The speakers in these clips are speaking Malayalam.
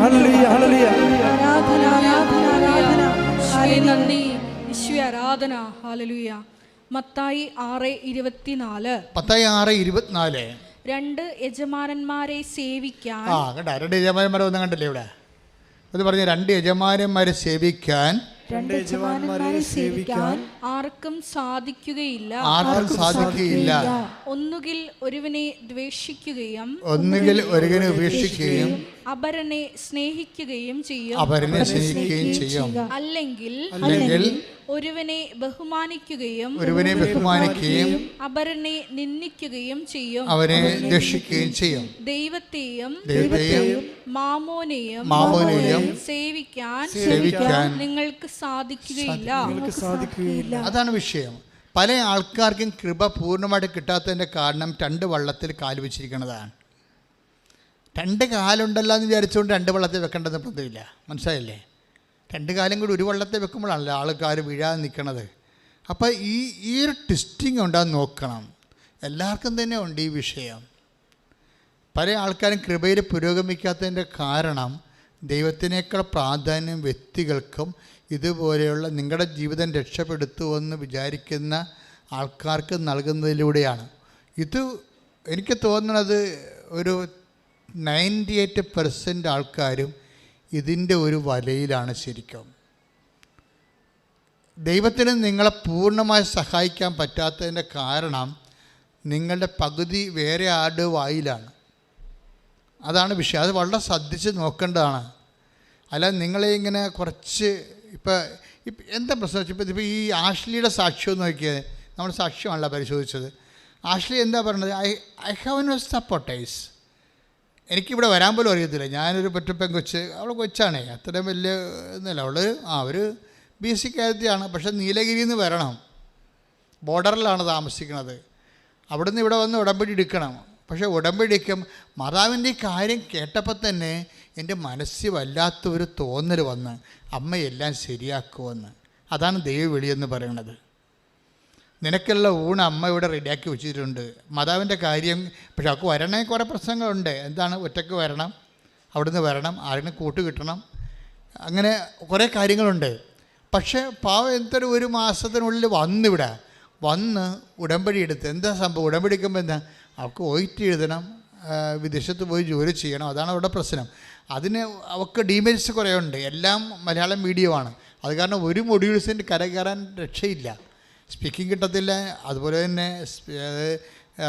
ഹല്ലേലൂയ ഹല്ലേലൂയ. ആരാധന ആരാധന ആരാധന. നന്ദി യേശുവേ, ആരാധന. ഹല്ലേലൂയ. മത്തായി 6:24. മത്തായി 6:24. രണ്ട് യജമാനന്മാരെ സേവിക്കാൻ. കണ്ട, രണ്ട് യജമാനന്മാരെ ഒന്നും കണ്ടില്ലേ ഇവിടെ? അത് പറഞ്ഞ രണ്ട് യജമാനന്മാരെ സേവിക്കാൻ ആർക്കും സാധിക്കുകയില്ല. ഒന്നുകിൽ ഒരുവനെ ദ്വേഷിക്കുകയും ഉപേക്ഷിക്കുകയും അപരനെ സ്നേഹിക്കുകയും ചെയ്യും. അല്ലെങ്കിൽ ഒരുവനെ ബഹുമാനിക്കുകയും അപരനെ നിന്ദിക്കുകയും ചെയ്യും. ദൈവത്തെയും മാമോനെയും സേവിക്കാൻ നിങ്ങൾക്ക് സാധിക്കുകയില്ല. അതാണ് വിഷയം. പല ആൾക്കാർക്കും കൃപ പൂർണ്ണമായിട്ട് കിട്ടാത്തതിൻ്റെ കാരണം രണ്ട് വള്ളത്തിൽ കാല് വെച്ചിരിക്കുന്നതാണ്. രണ്ട് കാലുണ്ടല്ലോ എന്ന് വിചാരിച്ചുകൊണ്ട് രണ്ട് വള്ളത്തിൽ വെക്കേണ്ടത് പതിവില്ല. മനസ്സിലായില്ലേ? രണ്ട് കാലം കൂടി ഒരു വള്ളത്തിൽ വെക്കുമ്പോഴാണല്ലോ ആൾക്കാർ വീഴാതെ നിൽക്കണത്. അപ്പോൾ ഈ ഒരു ട്വിസ്റ്റിങ് ഉണ്ടാകുന്ന നോക്കണം. എല്ലാവർക്കും തന്നെ ഉണ്ട് ഈ വിഷയം. പല ആൾക്കാരും കൃപയിൽ പുരോഗമിക്കാത്തതിൻ്റെ കാരണം ദൈവത്തിനേക്കാൾ പ്രാധാന്യം വ്യക്തികൾക്കും ഇതുപോലെയുള്ള നിങ്ങളുടെ ജീവിതം രക്ഷപ്പെടുത്തുമെന്ന് വിചാരിക്കുന്ന ആൾക്കാർക്ക് നൽകുന്നതിലൂടെയാണ്. ഇത് എനിക്ക് തോന്നുന്നത് ഒരു 98% ആൾക്കാരും ഇതിൻ്റെ ഒരു വലയിലാണ് ശരിക്കും. ദൈവത്തിന് നിങ്ങളെ പൂർണ്ണമായി സഹായിക്കാൻ പറ്റാത്തതിൻ്റെ കാരണം നിങ്ങളുടെ പകുതി വേറെ ആരുടെ വായിലാണ്. അതാണ് വിഷയം. അത് വളരെ ശ്രദ്ധിച്ച് നോക്കേണ്ടതാണ്. അല്ല നിങ്ങളെ ഇങ്ങനെ കുറച്ച് ഇപ്പം എന്താ പ്രശ്നം വെച്ചാൽ ഇപ്പോൾ ഈ ആഷ്ലിയുടെ സാക്ഷ്യം നോക്കിയത് നമ്മൾ സാക്ഷ്യമാണല്ലോ പരിശോധിച്ചത്. ആഷ്ലി എന്താ പറയുന്നത്? I have no supporters. എനിക്കിവിടെ വരാൻ പോലും അറിയത്തില്ല. ഞാനൊരു പെറ്റപ്പൻ കൊച്ച്, അവൾ കൊച്ചാണേ, അത്രയും വലിയ ഒന്നുമില്ല. അവർ BC കാര്യത്തിലാണ്. പക്ഷേ നീലഗിരിയിൽ നിന്ന് വരണം, ബോർഡറിലാണ് താമസിക്കുന്നത്. അവിടെ നിന്ന് ഇവിടെ വന്ന് ഉടമ്പടി എടുക്കണം. പക്ഷേ ഉടമ്പടി എടുക്കും മാതാവിൻ്റെ ഈ കാര്യം കേട്ടപ്പോൾ തന്നെ എൻ്റെ മനസ്സിൽ വല്ലാത്തൊരു തോന്നൽ വന്ന് അമ്മയെല്ലാം ശരിയാക്കുമെന്ന്. അതാണ് ദൈവവിളിയെന്ന് പറയുന്നത്. നിനക്കുള്ള ഊണ് അമ്മ ഇവിടെ റെഡിയാക്കി വെച്ചിട്ടുണ്ട്. മാതാവിൻ്റെ കാര്യം പക്ഷെ അവൾക്ക് വരണേ കുറേ പ്രശ്നങ്ങളുണ്ട്. എന്താണ്? ഒറ്റയ്ക്ക് വരണം, അവിടുന്ന് വരണം, ആരെങ്കിലും കൂട്ട് കിട്ടണം, അങ്ങനെ കുറേ കാര്യങ്ങളുണ്ട്. പക്ഷേ പാവം എന്തൊരു ഒരു മാസത്തിനുള്ളിൽ വന്നിവിടെ വന്ന് ഉടമ്പടി എടുത്ത് എന്താ സംഭവം? ഉടമ്പടി എടുക്കുമ്പോൾ എന്താ? അവൾക്ക് OIT എഴുതണം, വിദേശത്ത് പോയി ജോലി ചെയ്യണം. അതാണ് അവിടെ പ്രശ്നം. അതിന് അവൾക്ക് ഡീമെറിറ്റ്സ് കുറേ ഉണ്ട്. എല്ലാം മലയാളം മീഡിയമാണ്. അത് കാരണം ഒരു മൊഡ്യൂൾസിൻ്റെ കയറാൻ രക്ഷയില്ല. സ്പീക്കിംഗ് കിട്ടത്തില്ല, അതുപോലെ തന്നെ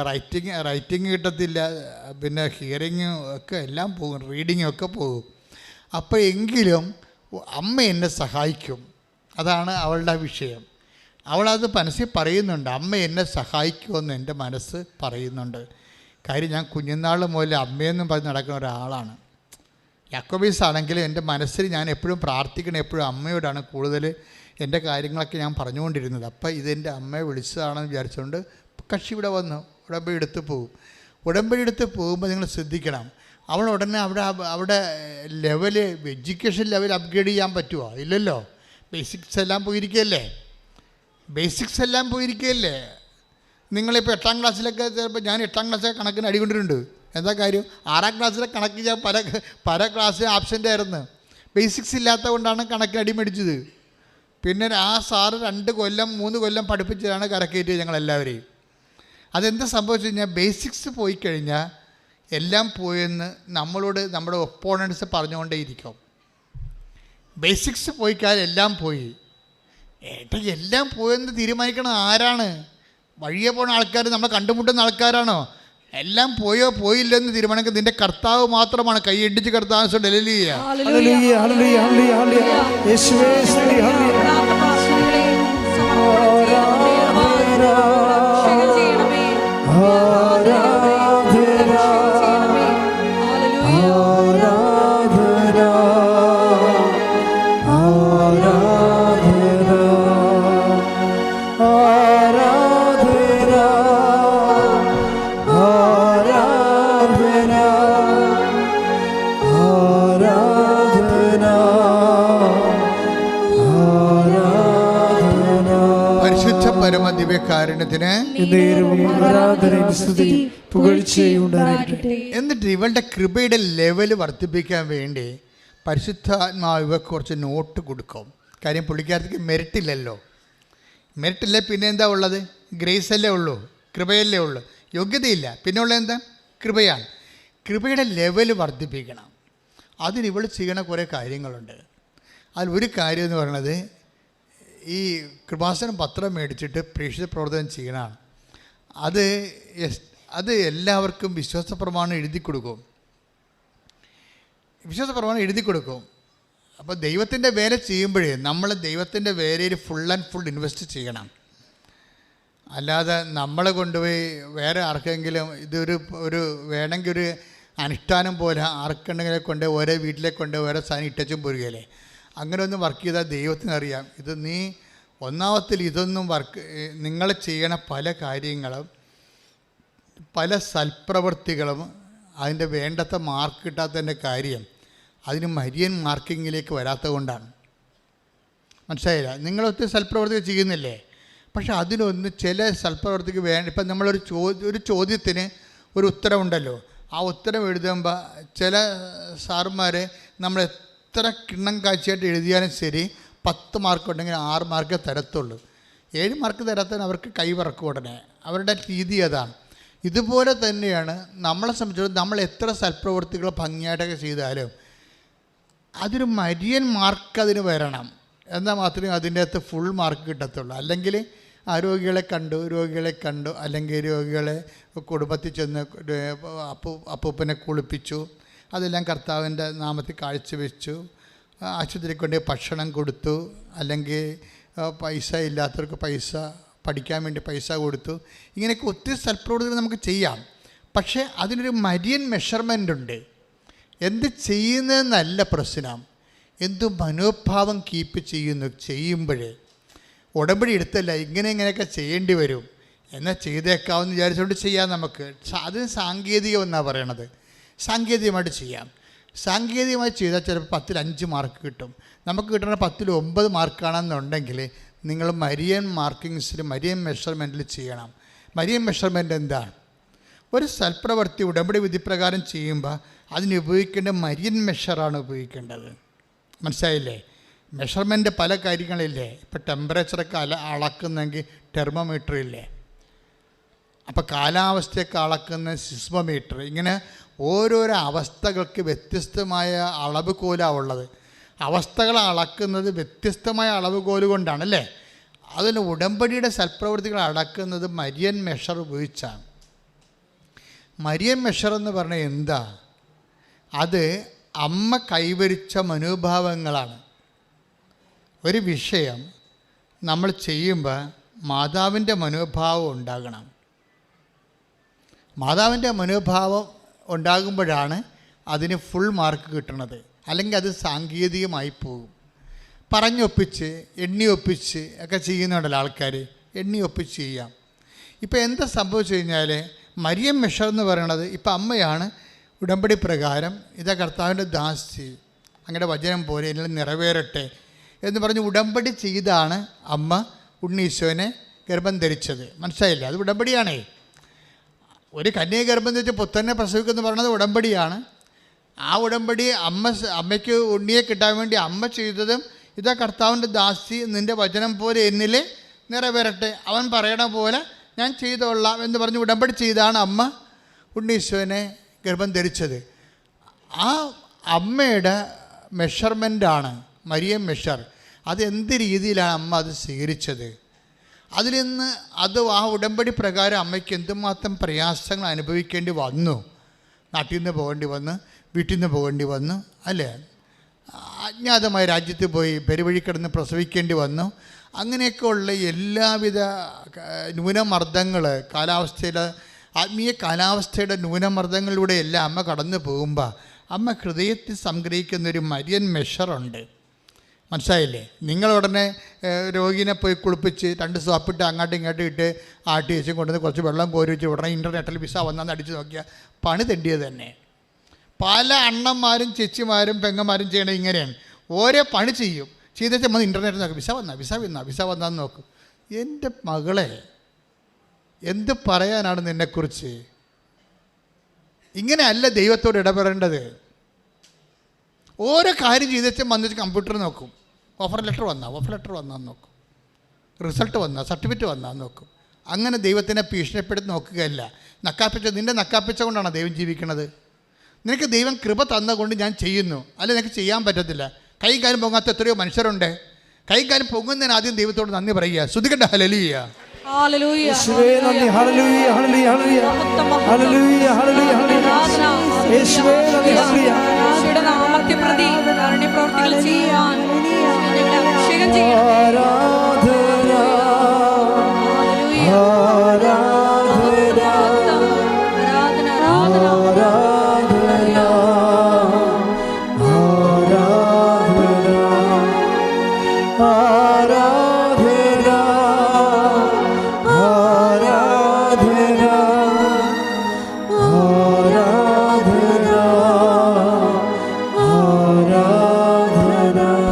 റൈറ്റിംഗ് കിട്ടത്തില്ല, പിന്നെ ഹിയറിങ്ങും ഒക്കെ എല്ലാം പോകും, റീഡിങ്ങും ഒക്കെ പോകും. അപ്പോൾ എങ്കിലും അമ്മ എന്നെ സഹായിക്കും. അതാണ് അവളുടെ വിഷയം. അവളത് മനസ്സിൽ പറയുന്നുണ്ട്, അമ്മ എന്നെ സഹായിക്കുമെന്ന് എൻ്റെ മനസ്സ് പറയുന്നുണ്ട്. കാര്യം ഞാൻ കുഞ്ഞുനാൾ മുതൽ അമ്മയെന്നും പറഞ്ഞ് നടക്കുന്ന ഒരാളാണ്. യാക്കോബീസ് ആണെങ്കിലും എൻ്റെ മനസ്സിൽ ഞാൻ എപ്പോഴും പ്രാർത്ഥിക്കണം, എപ്പോഴും അമ്മയോടാണ് കൂടുതൽ എൻ്റെ കാര്യങ്ങളൊക്കെ ഞാൻ പറഞ്ഞുകൊണ്ടിരുന്നത്. അപ്പം ഇതെൻ്റെ അമ്മയെ വിളിച്ചതാണെന്ന് വിചാരിച്ചുകൊണ്ട് കക്ഷി ഇവിടെ വന്നു ഉടമ്പടി എടുത്ത് പോകും. ഉടമ്പടി എടുത്ത് പോകുമ്പോൾ നിങ്ങൾ ശ്രദ്ധിക്കണം, അവൾ ഉടനെ അവിടെ എഡ്യൂക്കേഷൻ ലെവൽ അപ്ഗ്രേഡ് ചെയ്യാൻ പറ്റുമോ? ഇല്ലല്ലോ. ബേസിക്സ് എല്ലാം പോയിരിക്കുകയല്ലേ. നിങ്ങളിപ്പോൾ 8ാം ക്ലാസ്സിലൊക്കെ ചിലപ്പോൾ ഞാൻ 8ാം ക്ലാസ്സിലൊക്കെ കണക്കിന് അടികൊണ്ടിട്ടുണ്ട്. എന്താ കാര്യം? 6ാം ക്ലാസ്സിലെ കണക്ക് ഞാൻ പല ക്ലാസ്സിൽ ആബ്സെൻ്റ് ആയിരുന്നു. ബേസിക്സ് ഇല്ലാത്ത കൊണ്ടാണ് കണക്കിന് അടി മേടിച്ചത്. പിന്നെ ആ സാറ് 2 കൊല്ലം 3 കൊല്ലം പഠിപ്പിച്ചതാണ് കരക്കയറ്റിയത് ഞങ്ങളെല്ലാവരെയും. അതെന്താ സംഭവിച്ചു കഴിഞ്ഞാൽ ബേസിക്സ് പോയി കഴിഞ്ഞാൽ എല്ലാം പോയെന്ന് നമ്മളോട് നമ്മുടെ ഒപ്പോണൻസ് പറഞ്ഞുകൊണ്ടേയിരിക്കും. ബേസിക്സ് പോയി കഴിഞ്ഞാൽ എല്ലാം പോയി. എല്ലാം പോയെന്ന് തീരുമാനിക്കണം ആരാണ്? വഴിയെ പോണ ആൾക്കാർ, നമ്മൾ കണ്ടുമുട്ടുന്ന ആൾക്കാരാണോ? എല്ലാം പോയോ പോയില്ലെന്ന് തീരുമാനിക്കുന്നത് നിന്റെ കർത്താവ് മാത്രമാണ്. കൈയടിച്ച് കർത്താവ് ദിവ്യകാരുണ്യത്തിന് എന്നിട്ട് ഇവളുടെ കൃപയുടെ ലെവൽ വർദ്ധിപ്പിക്കാൻ വേണ്ടി പരിശുദ്ധാത്മാവ് ഇവർക്ക് കുറച്ച് നോട്ട് കൊടുക്കും. കാര്യം പുള്ളിക്കാരത്തേക്ക് മെറിറ്റില്ലല്ലോ. മെറിറ്റില്ല, പിന്നെ എന്താ ഉള്ളത്? ഗ്രേസ് അല്ലേ ഉള്ളൂ, കൃപയല്ലേ ഉള്ളൂ, യോഗ്യതയില്ല. പിന്നെ ഉള്ളത് എന്താ? കൃപയാണ്. കൃപയുടെ ലെവൽ വർദ്ധിപ്പിക്കണം. അതിന് ഇവൾ ചെയ്യണ കുറേ കാര്യങ്ങളുണ്ട്. അതിലൊരു കാര്യം എന്ന് പറയുന്നത് ഈ കൃപാസനം പത്രം മേടിച്ചിട്ട് പ്രേക്ഷിത പ്രവർത്തനം ചെയ്യണമാണ്. അത് എല്ലാവർക്കും വിശ്വാസപ്രമാണം എഴുതി കൊടുക്കും. വിശ്വാസപ്രമാണം എഴുതി കൊടുക്കും. അപ്പോൾ ദൈവത്തിൻ്റെ വേല ചെയ്യുമ്പോഴേ നമ്മൾ ദൈവത്തിൻ്റെ വേലയിൽ ഫുൾ ആൻഡ് ഫുൾ ഇൻവെസ്റ്റ് ചെയ്യണം. അല്ലാതെ നമ്മളെ കൊണ്ടുപോയി വേറെ ആർക്കെങ്കിലും ഒരു വേണമെങ്കിൽ ഒരു അനുഷ്ഠാനം പോലെ ആർക്കുണ്ടെങ്കിലെ കൊണ്ട് ഓരോ വീട്ടിലേക്ക് കൊണ്ട് ഓരോ സാധനം ഇട്ടച്ചും പോരുകയല്ലേ. അങ്ങനെ ഒന്നും വർക്ക് ചെയ്താൽ ദൈവത്തിനറിയാം. ഇത് നീ ഒന്നാമത്തിൽ ഇതൊന്നും നിങ്ങൾ ചെയ്യണ പല കാര്യങ്ങളും പല സൽപ്രവൃത്തികളും അതിൻ്റെ വേണ്ടത്ര മാർക്ക് കിട്ടാത്തതിൻ്റെ കാര്യം അതിന് മരിയൻ മാർക്കിങ്ങിലേക്ക് വരാത്തത് കൊണ്ടാണ്. മനസ്സിലായില്ല? നിങ്ങളൊത്തിരി സൽപ്രവൃത്തി ചെയ്യുന്നില്ലേ? പക്ഷെ അതിനൊന്ന് ചില സൽപ്രവൃത്തിക്ക് ഇപ്പം നമ്മളൊരു ചോദ്യത്തിന് ഒരു ഉത്തരവുണ്ടല്ലോ, ആ ഉത്തരം എഴുതുമ്പോൾ ചില സാറുമാർ നമ്മൾ എത്ര കിണ്ണം കാഴ്ചയായിട്ട് എഴുതിയാലും ശരി 10 മാർക്ക് ഉണ്ടെങ്കിൽ 6 മാർക്ക് തരത്തുള്ളൂ. 7 മാർക്ക് തരാത്തതിന് അവർക്ക് കൈവറക്കും ഉടനെ. അവരുടെ രീതി അതാണ്. ഇതുപോലെ തന്നെയാണ് നമ്മളെ സംബന്ധിച്ചിടത്തോളം നമ്മൾ എത്ര സൽപ്രവൃത്തികൾ ഭംഗിയായിട്ടൊക്കെ ചെയ്താലും അതൊരു മരിയൻ മാർക്ക് അതിന് വരണം. എന്നാൽ മാത്രമേ അതിൻ്റെ അകത്ത് ഫുൾ മാർക്ക് കിട്ടത്തുള്ളൂ. അല്ലെങ്കിൽ രോഗികളെ കണ്ടു അല്ലെങ്കിൽ രോഗികളെ കുടുംബത്തിൽ ചെന്ന് അപ്പൂപ്പനെ കുളിപ്പിച്ചു, അതെല്ലാം കർത്താവിൻ്റെ നാമത്തിൽ കാഴ്ചവെച്ചു, ആശുപത്രിയിൽ കൊണ്ട് ഭക്ഷണം കൊടുത്തു, അല്ലെങ്കിൽ പൈസ ഇല്ലാത്തവർക്ക് പൈസ പഠിക്കാൻ വേണ്ടി പൈസ കൊടുത്തു. ഇങ്ങനെയൊക്കെ ഒത്തിരി സൽപ്രവൃത്തികൾ നമുക്ക് ചെയ്യാം. പക്ഷേ അതിനൊരു മരിയൻ മെഷർമെൻ്റ് ഉണ്ട്. എന്ത് ചെയ്യുന്നതെന്നല്ല പ്രശ്നം, എന്തു മനോഭാവം കീപ്പ് ചെയ്യുമ്പോഴേ. ഉടമ്പടി എടുത്തല്ല ഇങ്ങനെയൊക്കെ ചെയ്യേണ്ടി വരും എന്നാൽ ചെയ്തേക്കാമെന്ന് വിചാരിച്ചുകൊണ്ട് ചെയ്യാം. നമുക്ക് അതിന് സാങ്കേതികം എന്നാണ് പറയണത്. സാങ്കേതികമായിട്ട് ചെയ്യാം. സാങ്കേതികമായി ചെയ്താൽ ചിലപ്പോൾ 10ൽ 5 മാർക്ക് കിട്ടും. നമുക്ക് കിട്ടുന്ന 10ൽ 9 മാർക്കാണെന്നുണ്ടെങ്കിൽ നിങ്ങൾ മരിയൻ മാർക്കിങ്സിൽ മരിയൻ മെഷർമെൻറ്റിൽ ചെയ്യണം. മരിയൻ മെഷർമെൻറ്റ് എന്താണ്? ഒരു സൽപ്രവൃത്തി ഉടമ്പടി വിധിപ്രകാരം ചെയ്യുമ്പോൾ അതിന് ഉപയോഗിക്കേണ്ട മരിയൻ മെഷറാണ് ഉപയോഗിക്കേണ്ടത്. മനസ്സിലായില്ലേ? മെഷർമെൻറ്റ് പല കാര്യങ്ങളില്ലേ. ഇപ്പോൾ ടെമ്പറേച്ചറൊക്കെ അളക്കുന്നെങ്കിൽ തെർമോമീറ്റർ ഇല്ലേ, അപ്പോൾ കാലാവസ്ഥയൊക്കെ അളക്കുന്ന സിസ്മോമീറ്റർ. ഇങ്ങനെ ഓരോരോ അവസ്ഥകൾക്ക് വ്യത്യസ്തമായ അളവുകോലാണ് ഉള്ളത്. അവസ്ഥകൾ അളക്കുന്നത് വ്യത്യസ്തമായ അളവുകോല് കൊണ്ടാണല്ലേ. അതിന് ഉടമ്പടിയുടെ സൽപ്രവൃത്തികൾ അളക്കുന്നത് മരിയൻ മെഷർ ഉപയോഗിച്ചാണ്. മരിയൻ മെഷർ എന്ന് പറഞ്ഞാൽ എന്താ? അത് അമ്മ കൈവരിച്ച മനോഭാവങ്ങളാണ്. ഒരു വിഷയം നമ്മൾ ചെയ്യുമ്പോൾ മാതാവിൻ്റെ മനോഭാവം ഉണ്ടാകണം. മാതാവിൻ്റെ മനോഭാവം ഉണ്ടാകുമ്പോഴാണ് അതിന് ഫുൾ മാർക്ക് കിട്ടുന്നത്. അല്ലെങ്കിൽ അത് സാങ്കേതികമായി പോകും. പറഞ്ഞൊപ്പിച്ച് എണ്ണിയൊപ്പിച്ച് ഒക്കെ ചെയ്യുന്നുണ്ടല്ലോ ആൾക്കാർ. എണ്ണിയൊപ്പിച്ച് ചെയ്യാം. ഇപ്പോൾ എന്താ സംഭവിച്ചു കഴിഞ്ഞാൽ മരിയൻ മെഷർ എന്ന് പറയണത് ഇപ്പം അമ്മയാണ് ഉടമ്പടി പ്രകാരം ഇതാ കർത്താവിൻ്റെ ദാസി, അങ്ങനെ വചനം പോലെ എല്ലാം നിറവേറട്ടെ എന്ന് പറഞ്ഞ് ഉടമ്പടി ചെയ്താണ് അമ്മ ഉണ്ണീശോനെ ഗർഭം ധരിച്ചത്. മനസ്സിലായില്ലേ? അത് ഉടമ്പടിയാണേ. ഒരു കന്യയെ ഗർഭം ധരിച്ച് പുത്രനെ പ്രസവിക്കുമെന്ന് പറയുന്നത് ഉടമ്പടിയാണ്. ആ ഉടമ്പടി അമ്മയ്ക്ക് ഉണ്ണിയെ കിട്ടാൻ വേണ്ടി അമ്മ ചെയ്തതും ഇതാ കർത്താവിൻ്റെ ദാസി നിൻ്റെ വചനം പോലെ എന്നിൽ നിറവേറട്ടെ, അവൻ പറയണ പോലെ ഞാൻ ചെയ്തോളാം എന്ന് പറഞ്ഞ് ഉടമ്പടി ചെയ്താണ് അമ്മ ഉണ്ണീശോനെ ഗർഭം ധരിച്ചത്. ആ അമ്മയുടെ മെഷർമെൻ്റാണ് മരിയൻ മെഷർ. അതെന്ത് രീതിയിലാണ് അമ്മ അത് സ്വീകരിച്ചത്? അതിൽ നിന്ന് ആ ഉടമ്പടി പ്രകാരം അമ്മയ്ക്ക് എന്തുമാത്രം പ്രയാസങ്ങൾ അനുഭവിക്കേണ്ടി വന്നു. നാട്ടിൽ നിന്ന് പോകേണ്ടി വന്നു, വീട്ടിൽ നിന്ന് പോകേണ്ടി വന്നു, അല്ലേ? അജ്ഞാതമായ രാജ്യത്ത് പോയി പെരുവഴി കിടന്ന് പ്രസവിക്കേണ്ടി വന്നു. അങ്ങനെയൊക്കെയുള്ള എല്ലാവിധ ന്യൂനമർദ്ദങ്ങൾ, ആത്മീയ കാലാവസ്ഥയുടെ ന്യൂനമർദ്ദങ്ങളിലൂടെ എല്ലാം അമ്മ കടന്നു പോകുമ്പോൾ അമ്മ ഹൃദയത്തിൽ സംഗ്രഹിക്കുന്നൊരു മരിയൻ മെഷറുണ്ട്. മനസ്സിലായില്ലേ? നിങ്ങളുടനെ രോഗീനെ പോയി കുളിപ്പിച്ച് 2 സോപ്പിട്ട് അങ്ങോട്ടും ഇങ്ങോട്ടും ഇട്ട് ആട്ടി വെച്ചും കൊണ്ടുവന്ന് കുറച്ച് വെള്ളം കോരി വെച്ച് ഉടനെ ഇൻ്റർനെറ്റിൽ വിസ വന്നാന്ന് അടിച്ച് നോക്കിയാൽ പണി തെണ്ടിയത് തന്നെ. പല അണ്ണന്മാരും ചേച്ചിമാരും പെങ്ങന്മാരും ചെയ്യണത് ഇങ്ങനെയാണ്. ഓരോ പണി ചെയ്യും. ചെയ്തേച്ച് നമ്മൾ ഇൻ്റർനെറ്റിൽ നോക്കും, വിസ വന്നാന്ന് നോക്കും. എൻ്റെ മകളെ, എന്ത് പറയാനാണ് നിന്നെക്കുറിച്ച്? ഇങ്ങനെയല്ല ദൈവത്തോട് ഇടപെടേണ്ടത്. ഓരോ കാര്യം ചെയ്തിട്ട് വന്നിട്ട് കമ്പ്യൂട്ടർ നോക്കും, ഓഫർ ലെറ്റർ വന്നാൽ നോക്കും, റിസൾട്ട് വന്നാൽ, സർട്ടിഫിക്കറ്റ് വന്നാൽ നോക്കും. അങ്ങനെ ദൈവത്തിനെ ഭീഷണിപ്പെടുത്തി നോക്കുകയല്ല. നിൻ്റെ നക്കാപ്പിച്ച കൊണ്ടാണ് ദൈവം ജീവിക്കുന്നത്. നിനക്ക് ദൈവം കൃപ തന്നുകൊണ്ട് ഞാൻ ചെയ്യുന്നു, അല്ലെ നിനക്ക് ചെയ്യാൻ പറ്റത്തില്ല. കൈയും കാര്യം പൊങ്ങാത്ത എത്രയോ മനുഷ്യരുണ്ട്. കൈയും കാര്യം പൊങ്ങുന്നതിന് ആദ്യം ദൈവത്തോട് നന്ദി പറയുക. ശ്രുതികണ്ട ഹല്ലേലൂയ.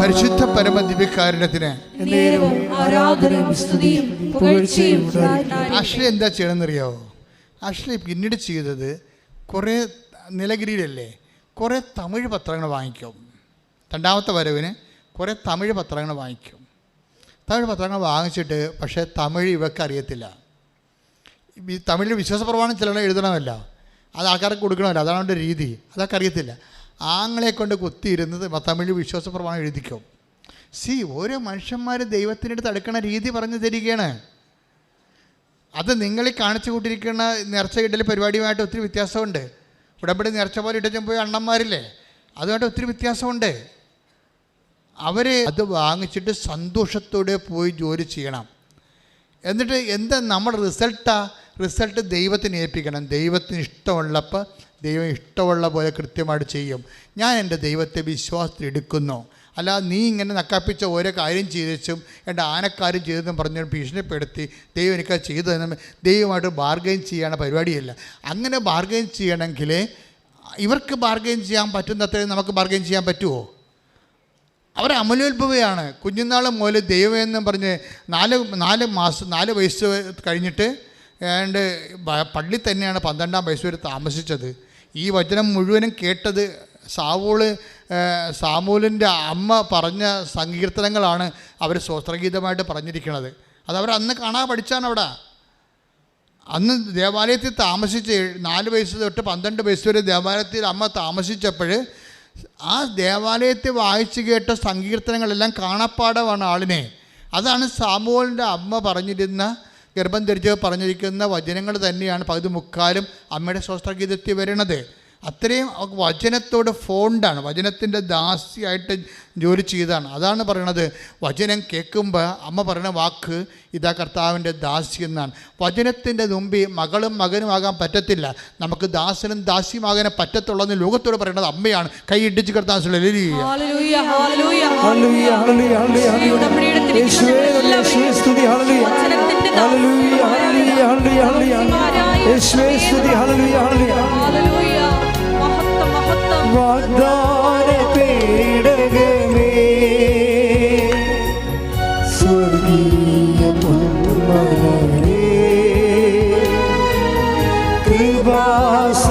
പരിശുദ്ധ പരമദിവ്യകാരുണ്യത്തിന് ആഷ്ലി എന്താ ചെയ്യണമെന്നറിയാവോ? ആഷ്ലി പിന്നീട് ചെയ്തത് കുറേ നിലഗിരിയിലല്ലേ കുറേ തമിഴ് പത്രങ്ങൾ വാങ്ങിക്കും. രണ്ടാമത്തെ വരവിന് കുറേ തമിഴ് പത്രങ്ങൾ വാങ്ങിക്കും. തമിഴ് പത്രങ്ങൾ വാങ്ങിച്ചിട്ട് പക്ഷേ തമിഴ് ഇവർക്ക് അറിയത്തില്ല. ഈ തമിഴിൽ വിശ്വാസപ്രമാണം ചിലർ എഴുതണമല്ല, അത് ആൾക്കാർക്ക് കൊടുക്കണമല്ലോ, അതാണ് അവൻ്റെ രീതി. അതൊക്കെ അറിയത്തില്ല. ആങ്ങളെ കൊണ്ട് കുത്തിയിരുന്നത് തമിഴ് വിശ്വാസപ്രമാണം എഴുതിക്കും. ഓരോ മനുഷ്യന്മാർ ദൈവത്തിൻ്റെ അടുത്ത് അടുക്കണ രീതി പറഞ്ഞു തരികയാണ്. അത് നിങ്ങളീ കാണിച്ചു കൂട്ടിയിരിക്കുന്ന നേർച്ച ഇടൽ പരിപാടിയുമായിട്ട് ഒത്തിരി വ്യത്യാസമുണ്ട്. ഉടമ്പടി നേർച്ച പോലെ ഇടച്ചും പോയി അണ്ണന്മാരില്ലേ, അതുമായിട്ട് ഒത്തിരി വ്യത്യാസമുണ്ട്. അവർ അത് വാങ്ങിച്ചിട്ട് സന്തോഷത്തോടെ പോയി ജോലി ചെയ്യണം. എന്നിട്ട് എന്താ നമ്മുടെ റിസൾട്ട് ദൈവത്തിന് ഏൽപ്പിക്കണം. ദൈവത്തിന് ഇഷ്ടമുള്ളപ്പോൾ ദൈവം ഇഷ്ടമുള്ള പോലെ കൃത്യമായിട്ട് ചെയ്യും. ഞാൻ എൻ്റെ ദൈവത്തെ വിശ്വാസത്തിൽ എടുക്കുന്നു. അല്ലാതെ നീ ഇങ്ങനെ നക്കാപ്പിച്ച ഓരോ കാര്യം ചെയ്തും എൻ്റെ ആനക്കാര്യം ചെയ്തെന്നും പറഞ്ഞ് ഭീഷണിപ്പെടുത്തി ദൈവം എനിക്കത് ചെയ്തതെന്നും ദൈവമായിട്ട് ബാർഗെയിൻ ചെയ്യണ പരിപാടിയല്ല. അങ്ങനെ ബാർഗെയിൻ ചെയ്യണമെങ്കിൽ ഇവർക്ക് ബാർഗെയിൻ ചെയ്യാൻ പറ്റുന്നത്രയും നമുക്ക് ബാർഗെയിൻ ചെയ്യാൻ പറ്റുമോ? അവർ അമലോത്ഭവയാണ്. കുഞ്ഞുനാൾ മുതൽ ദൈവം എന്നും പറഞ്ഞ് 4 വയസ്സ് കഴിഞ്ഞിട്ട് ഏതാണ്ട് പള്ളി തന്നെയാണ് 12-ാം വയസ്സ് വരെ താമസിച്ചത്. ഈ വചനം മുഴുവനും കേട്ടത് സാമൂലിൻ്റെ അമ്മ പറഞ്ഞ സങ്കീർത്തനങ്ങളാണ് അവർ സ്വസ്ത്രഗീതമായിട്ട് പറഞ്ഞിരിക്കുന്നത്. അതവർ അന്ന് കാണാൻ പഠിച്ചാണ്. അവിടെ അന്ന് ദേവാലയത്തിൽ താമസിച്ച് 4 വയസ്സ് തൊട്ട് 12 വയസ്സ് വരെ ദേവാലയത്തിൽ അമ്മ താമസിച്ചപ്പോൾ ആ ദേവാലയത്തിൽ വായിച്ചു കേട്ട സങ്കീർത്തനങ്ങളെല്ലാം കാണാപ്പാടമാണ് ആളിനെ. അതാണ് സാമുവേലിൻ്റെ അമ്മ പറഞ്ഞിരുന്ന, ഗർഭം ധരിച്ച് പറഞ്ഞിരിക്കുന്ന വചനങ്ങൾ തന്നെയാണ് പകുതി മുക്കാലും അമ്മയുടെ സ്വസ്ത്രഗീതത്തിൽ വരുന്നത്. അത്രയും വചനത്തോട് ഫോണ്ടാണ്, വചനത്തിൻ്റെ ദാസിയായിട്ട് ജോലി ചെയ്തതാണ്. അതാണ് പറയണത്. വചനം കേൾക്കുമ്പോൾ അമ്മ പറയുന്ന വാക്ക് ഇതാ കർത്താവിൻ്റെ ദാസി എന്നാണ്. വചനത്തിൻ്റെ മുമ്പിൽ മകളും മകനും ആകാൻ പറ്റത്തില്ല. നമുക്ക് ദാസനും ദാസിയുമാകാൻ പറ്റത്തുള്ളതെന്ന് ലോകത്തോട് പറയുന്നത് അമ്മയാണ്. കൈ ഇടിച്ച് കർത്താവ് വാഗ്ദാന പേടകമേ സ്വർഗീയ പൊന്മലരേ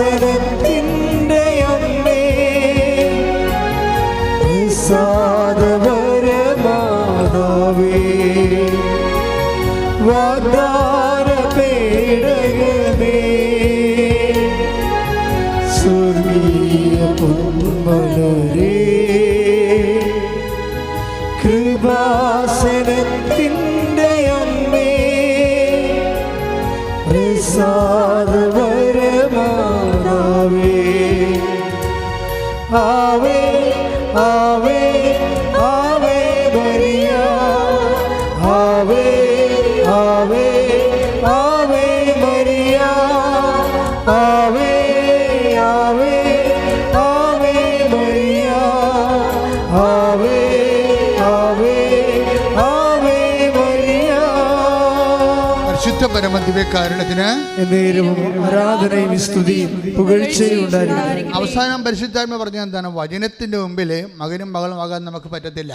കൃപാസനത്തിൻ്റെ അമ്മേ പ്രസാദപരമാതാവേ വാഗ്ദാന പേടകമേ സ്വർഗീയ പൊന്മലരേ കൃപാസനത്തിൻ്റെ അമ്മേ പ്രസാദപരമാതാവേ ആവേ ആവേ ആവേ മരിയ ആവേ ആവേ ആവേ മരിയ ആവേ ആവേ ആവേ മരിയ ആവേ ആവേ ആവേ മരിയ. പരിശുദ്ധ പരമദിവ്യകാരുണ്യത്തിന് ആരാധനയും സ്തുതിയും പുകഴ്ചയും ഉണ്ടായിരിക്കട്ടെ. അവസാനം പരിശുദ്ധാത്മ പറഞ്ഞ എന്താണ്? വചനത്തിൻ്റെ മുമ്പിൽ മകനും മകളും ആകാൻ നമുക്ക് പറ്റത്തില്ല.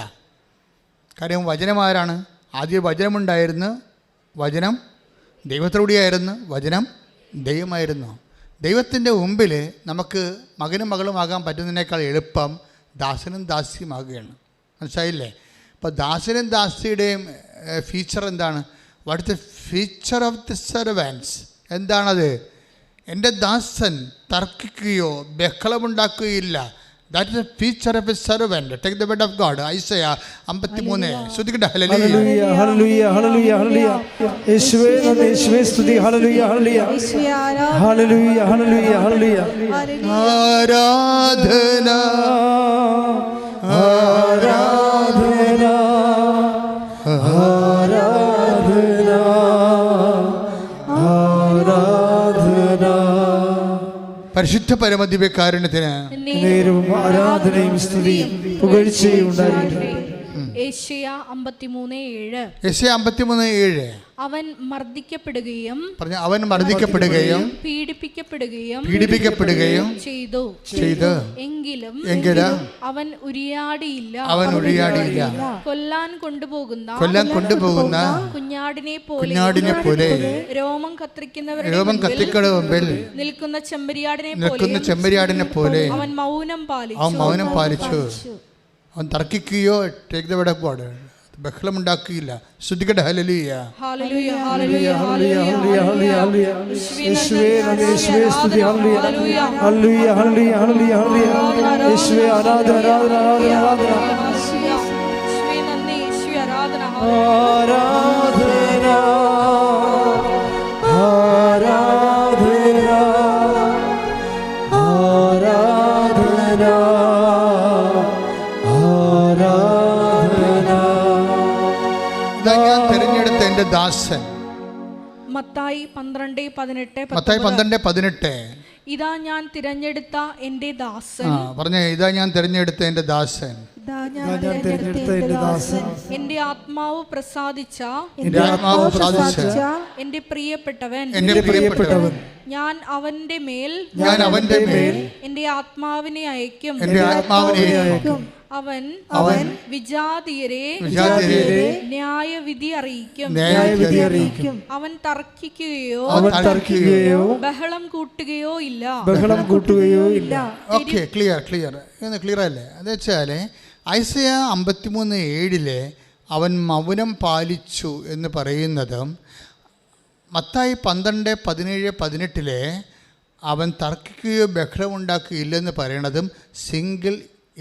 കാര്യം വചനമാരാണ്? ആദ്യം വചനമുണ്ടായിരുന്നു, വചനം ദൈവത്തോടെയായിരുന്നു, വചനം ദൈവമായിരുന്നു. ദൈവത്തിൻ്റെ മുമ്പിൽ നമുക്ക് മകനും മകളും ആകാൻ പറ്റുന്നതിനേക്കാൾ എളുപ്പം ദാസനും ദാസിയുമാകുകയാണ്. മനസ്സിലായില്ലേ? അപ്പോൾ ദാസനും ദാസിയുടെയും ഫീച്ചർ എന്താണ്? What is the feature of the servants? എന്താണത്? എൻ്റെ ദാസൻ തർക്കിക്കുകയോ ബഹളമുണ്ടാക്കുകയില്ല. That is a feature of a servant. Take the word of God. Isaiah 53. ശ്രദ്ധിക്കട്ടെ. ഹല്ലേലൂയ ഹല്ലേലൂയ ഹല്ലേലൂയ ഹല്ലേലൂയ. യേശുവേ നന്ദി, യേശുവേ സ്തുതി. ഹല്ലേലൂയ ഹല്ലേലൂയ ഹല്ലേലൂയ ഹല്ലേലൂയ ഹല്ലേലൂയ. ആരാധന ആരാധന ആരാധന ആരാധന. പരിശുദ്ധ പരമദിവ്യകാരുണ്യത്തിന് നേരവും ആരാധനയും സ്തുതിയും പുകഴ്ചയും ഉണ്ടായിരിക്കട്ടെ. യേശയ്യ 53:7. യെശയ്യാ 53:7. അവൻ മർദ്ദിക്കപ്പെടുകയും പറഞ്ഞു, അവൻ മർദ്ദിക്കപ്പെടുകയും പീഡിപ്പിക്കപ്പെടുകയും ചെയ്തു. എങ്കിലും അവൻ ഉരിയാടിയില്ല. കൊല്ലാൻ കൊണ്ടുപോകുന്ന കുഞ്ഞാടിനെ പോലെ രോമം കത്തിരിക്കുന്നവരുടെ മുമ്പിൽ നിൽക്കുന്ന ചെമ്മരിയാടിനെ പോലെ അവൻ മൗനം പാലിച്ചു. അവൻ തർക്കിക്കുകയോ take the word of God ബഹളമുണ്ടാക്കുകയില്ല. ശ്രദ്ധിക്കട്ടെ. ഹല്ലേലൂയ ഹല്ലേലൂയ ഹല്ലേലൂയ ഹല്ലേലൂയ ഹല്ലേലൂയ ഹല്ലേലൂയ. യേശുവേ നന്ദി, യേശുവേ സ്തുതി. ഹല്ലേലൂയ ഹല്ലേലൂയ ഹല്ലേലൂയ ഹല്ലേലൂയ ഹല്ലേലൂയ. യേശുവേ ആരാധന ആരാധന ആരാധന ആരാധന ദാസൻ. മത്തായി 12:18. ഇതാ ഞാൻ തിരഞ്ഞെടുത്ത എൻ്റെ ദാസൻ. പറഞ്ഞേ, ഇതാ ഞാൻ തിരഞ്ഞെടുത്ത എൻ്റെ ദാസൻ. എൻ്റെ ആത്മാവ് പ്രസാദിച്ച എൻ്റെ പ്രിയപ്പെട്ടവൻ. ഞാൻ അവന്റെ മേൽ എൻ്റെ ആത്മാവിനെ അയക്കും. അവൻ വിജാതിയരെ ന്യായവിധി അറിയിക്കും. അവൻ തർക്കിക്കുകയോ ബഹളം കൂട്ടുകയോ ഇല്ല. ഓക്കെ, ക്ലിയർ അല്ലേ? എന്ന് വെച്ചാൽ ഐസയ 53:7 അവൻ മൗനം പാലിച്ചു എന്ന് പറയുന്നതും മത്തായി 12:17-18 അവൻ തർക്കിക്കുകയോ ബഹളമുണ്ടാക്കുകയില്ലെന്ന് പറയണതും സിംഗിൾ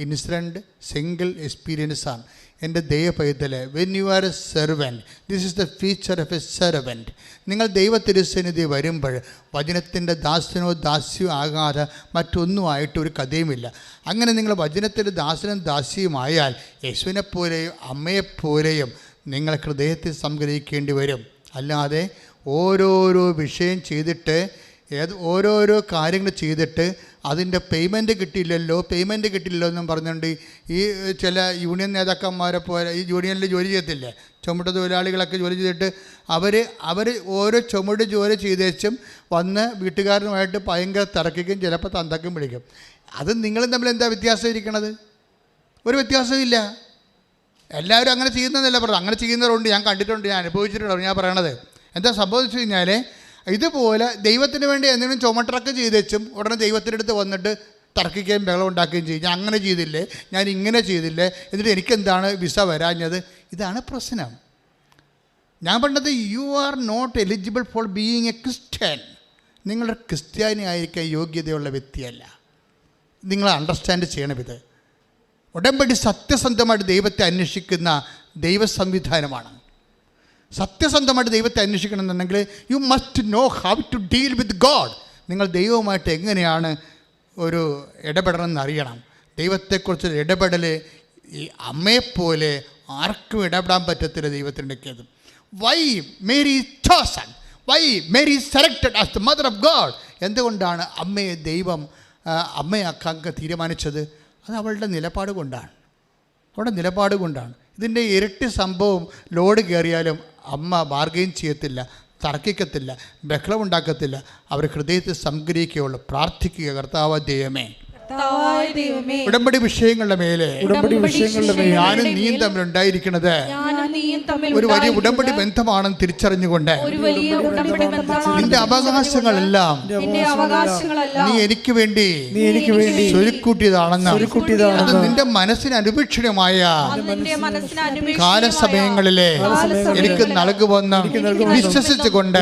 ഇൻസിഡൻറ്റ്, സിംഗിൾ എക്സ്പീരിയൻസ് ആണ്. എൻ്റെ ദൈവപൈതലെ, when you are a servant, this is the feature of a servant. നിങ്ങൾ ദൈവത്തിരുസന്നിധി വരുമ്പോൾ വചനത്തിൻ്റെ ദാസനോ ദാസ്യോ ആകാതെ മറ്റൊന്നുമായിട്ട് ഒരു കഥയുമില്ല. അങ്ങനെ നിങ്ങൾ വചനത്തിൻ്റെ ദാസനും ദാസിയുമായാൽ യേശുവിനെപ്പോലെയും അമ്മയെപ്പോലെയും നിങ്ങൾ ഹൃദയത്തിൽ സംഗ്രഹിക്കേണ്ടി വരും. അല്ലാതെ ഓരോരോ വിഷയം ചെയ്തിട്ട് ഓരോരോ കാര്യങ്ങൾ ചെയ്തിട്ട് അതിൻ്റെ പേയ്മെൻറ്റ് കിട്ടിയില്ലല്ലോ എന്നും പറഞ്ഞുകൊണ്ട് ഈ ചില യൂണിയൻ നേതാക്കന്മാരെ പോലെ ഈ യൂണിയനിൽ ജോലി ചെയ്യത്തില്ലേ, ചുമട്ട് തൊഴിലാളികളൊക്കെ ജോലി ചെയ്തിട്ട് അവർ ഓരോ ചുമട് ജോലി ചെയ്തേച്ചും വന്ന് വീട്ടുകാരനുമായിട്ട് ഭയങ്കര തിരക്കിക്കും, ചിലപ്പോൾ തന്തക്കും പിടിക്കും. അത് നിങ്ങളും തമ്മിൽ എന്താ വ്യത്യാസം ഇരിക്കണത്? ഒരു വ്യത്യാസവും ഇല്ല. എല്ലാവരും അങ്ങനെ ചെയ്യുന്നതല്ല പറഞ്ഞത്. അങ്ങനെ ചെയ്യുന്നവരുണ്ട്, ഞാൻ കണ്ടിട്ടുണ്ട്, ഞാൻ അനുഭവിച്ചിട്ടുണ്ട്. ഞാൻ പറയണത് എന്താ സംഭവിച്ചു കഴിഞ്ഞാൽ, ഇതുപോലെ ദൈവത്തിന് വേണ്ടി എന്തെങ്കിലും ചുമട്ടറൊക്കെ ചെയ്തേച്ചും ഉടനെ ദൈവത്തിൻ്റെ അടുത്ത് വന്നിട്ട് തർക്കിക്കുകയും ബഹളം ഉണ്ടാക്കുകയും ചെയ്യും. ഞാൻ അങ്ങനെ ചെയ്തില്ലേ, ഞാൻ ഇങ്ങനെ ചെയ്തില്ലേ, എന്നിട്ട് എനിക്കെന്താണ് വിസ വരാഞ്ഞത്? ഇതാണ് പ്രശ്നം. ഞാൻ പറഞ്ഞത്, you are not eligible for being a Christian. നിങ്ങളുടെ ക്രിസ്ത്യാനി ആയിരിക്കാൻ യോഗ്യതയുള്ള വ്യക്തിയല്ല. നിങ്ങൾ അണ്ടർസ്റ്റാൻഡ് ചെയ്യണം. ഇത് ഉടമ്പടി സത്യസന്ധമായിട്ട് ദൈവത്തെ അന്വേഷിക്കുന്ന ദൈവ സംവിധാനമാണ്. സത്യസന്ധമായിട്ട് ദൈവത്തെ അന്വേഷിക്കണമെന്നുണ്ടെങ്കിൽ you must know how to deal with God. നിങ്ങൾ ദൈവവുമായിട്ട് എങ്ങനെയാണ് ഒരു ഇടപെടണമെന്ന് അറിയണം. ദൈവത്തെക്കുറിച്ചൊരു ഇടപെടൽ ഈ അമ്മയെപ്പോലെ ആർക്കും ഇടപെടാൻ പറ്റത്തില്ല ദൈവത്തിൻ്റെത്. Why Mary chosen, why Mary selected as the mother of God. എന്തുകൊണ്ടാണ് അമ്മയെ ദൈവം അമ്മയാക്കാൻ തീരുമാനിച്ചത്? അത് അവളുടെ നിലപാട് കൊണ്ടാണ്. ഇതിൻ്റെ ഇരട്ടി സംഭവം ലോഡ് കയറിയാലും അമ്മ ബാർഗെയിൻ ചെയ്യത്തില്ല, തർക്കിക്കത്തില്ല, ബഹളമുണ്ടാക്കത്തില്ല. അവർ ഹൃദയത്തിൽ സംഗ്രഹിക്കുകയുള്ളൂ, പ്രാർത്ഥിക്കുക, കർത്താവ് ദൈവമേ, ഉടമ്പടി വിഷയങ്ങളുടെ മേലെ ഞാനും നീയും തമ്മിൽ ഉണ്ടായിരിക്കുന്നത് നീയും തമ്മിൽ ഒരു വലിയ ഉടമ്പടി ബന്ധമാണെന്ന് തിരിച്ചറിഞ്ഞുകൊണ്ട് ഒരു വലിയ ഉടമ്പടി ബന്ധമാണ്. നിന്റെ അവകാശങ്ങളെല്ലാം നിന്റെ അവകാശങ്ങളെല്ലാം നീ എനിക്ക് വേണ്ടി സ്വരുക്കൂട്ടിയതാണെന്ന് അത് നിന്റെ മനസ്സിന് അനുപേക്ഷണമായ നിന്റെ മനസ്സിന് അനുപേക്ഷിതമായ കാലസമയങ്ങളിലെ എനിക്ക് നൽകുമെന്ന് വിശ്വസിച്ചുകൊണ്ട്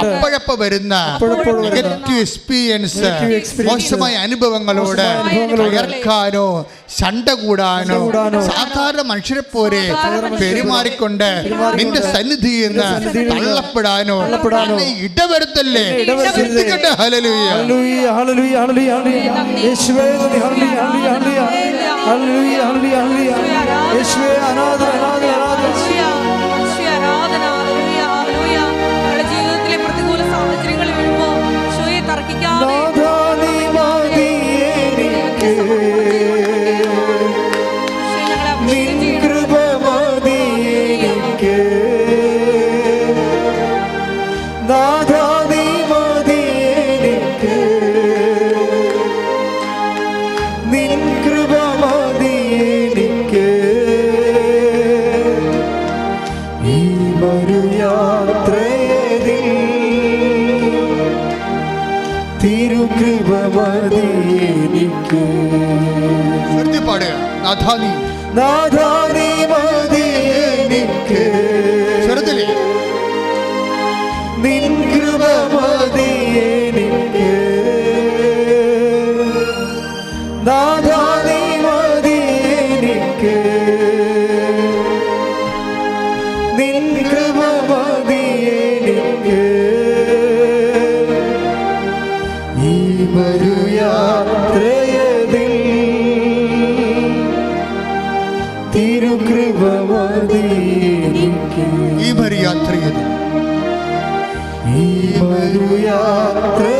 അപ്പോഴപ്പ വരുന്ന നെഗറ്റീവ് എക്സ്പീരിയൻസ്, മോശമായ അനുഭവങ്ങളോട് തകർക്കാനോ ശണ്ട കൂടാനോ സാധാരണ മനുഷ്യരെ പോലെ പെരുമാറിക്കൊണ്ട് നിന്റെ സന്നിധിയിൽ നിന്ന് തള്ളപ്പെടാനോ ഇടവരുത്തല്ലേ. ഹല്ലേലൂയ. ഹല്ലേലൂയ ഹല്ലേലൂയ ഹല്ലേലൂയ യേശുവേ നന്ദി. ഹല്ലേലൂയ ഹല്ലേലൂയ ഹല്ലേലൂയ ഹല്ലേലൂയ ഹല്ലേലൂയ യേശുവേ ആരാധന ആരാധന ആരാധന. ആരാധന. Hallelujah hallelujah. നമ്മുടെ ജീവിതത്തിലെ പ്രതികൂല സാഹചര്യങ്ങൾ വരുമ്പോൾ ഈശോയെ തർക്കിക്കാതെ നാഥാ നീ മതി എനിക്ക്, നിൻ കൃപ മതി എനിക്ക്. നാഥാ നീ മതി എനിക്ക്, നിൻ കൃപ മതി എനിക്ക്. ഈ മരുയാത്രയിൽ തിരുകൃപ മതി എനിക്ക്. പാടുക. നാഥാ നീ നാഥാ നീ മതി എനിക്ക്, ചെറുതിലെ നിൻ കൃപ മതി എനിക്ക്. നാഥാ നീ മതി എനിക്ക്, നിൻ കൃപ മതി എനിക്ക്. ഈ മരുയാത്രയതിൽ തിരുകൃപ മതി എനിക്ക്. ഈ മരുയാത്രയിൽ ഈ മരുയാത്രയതിൽ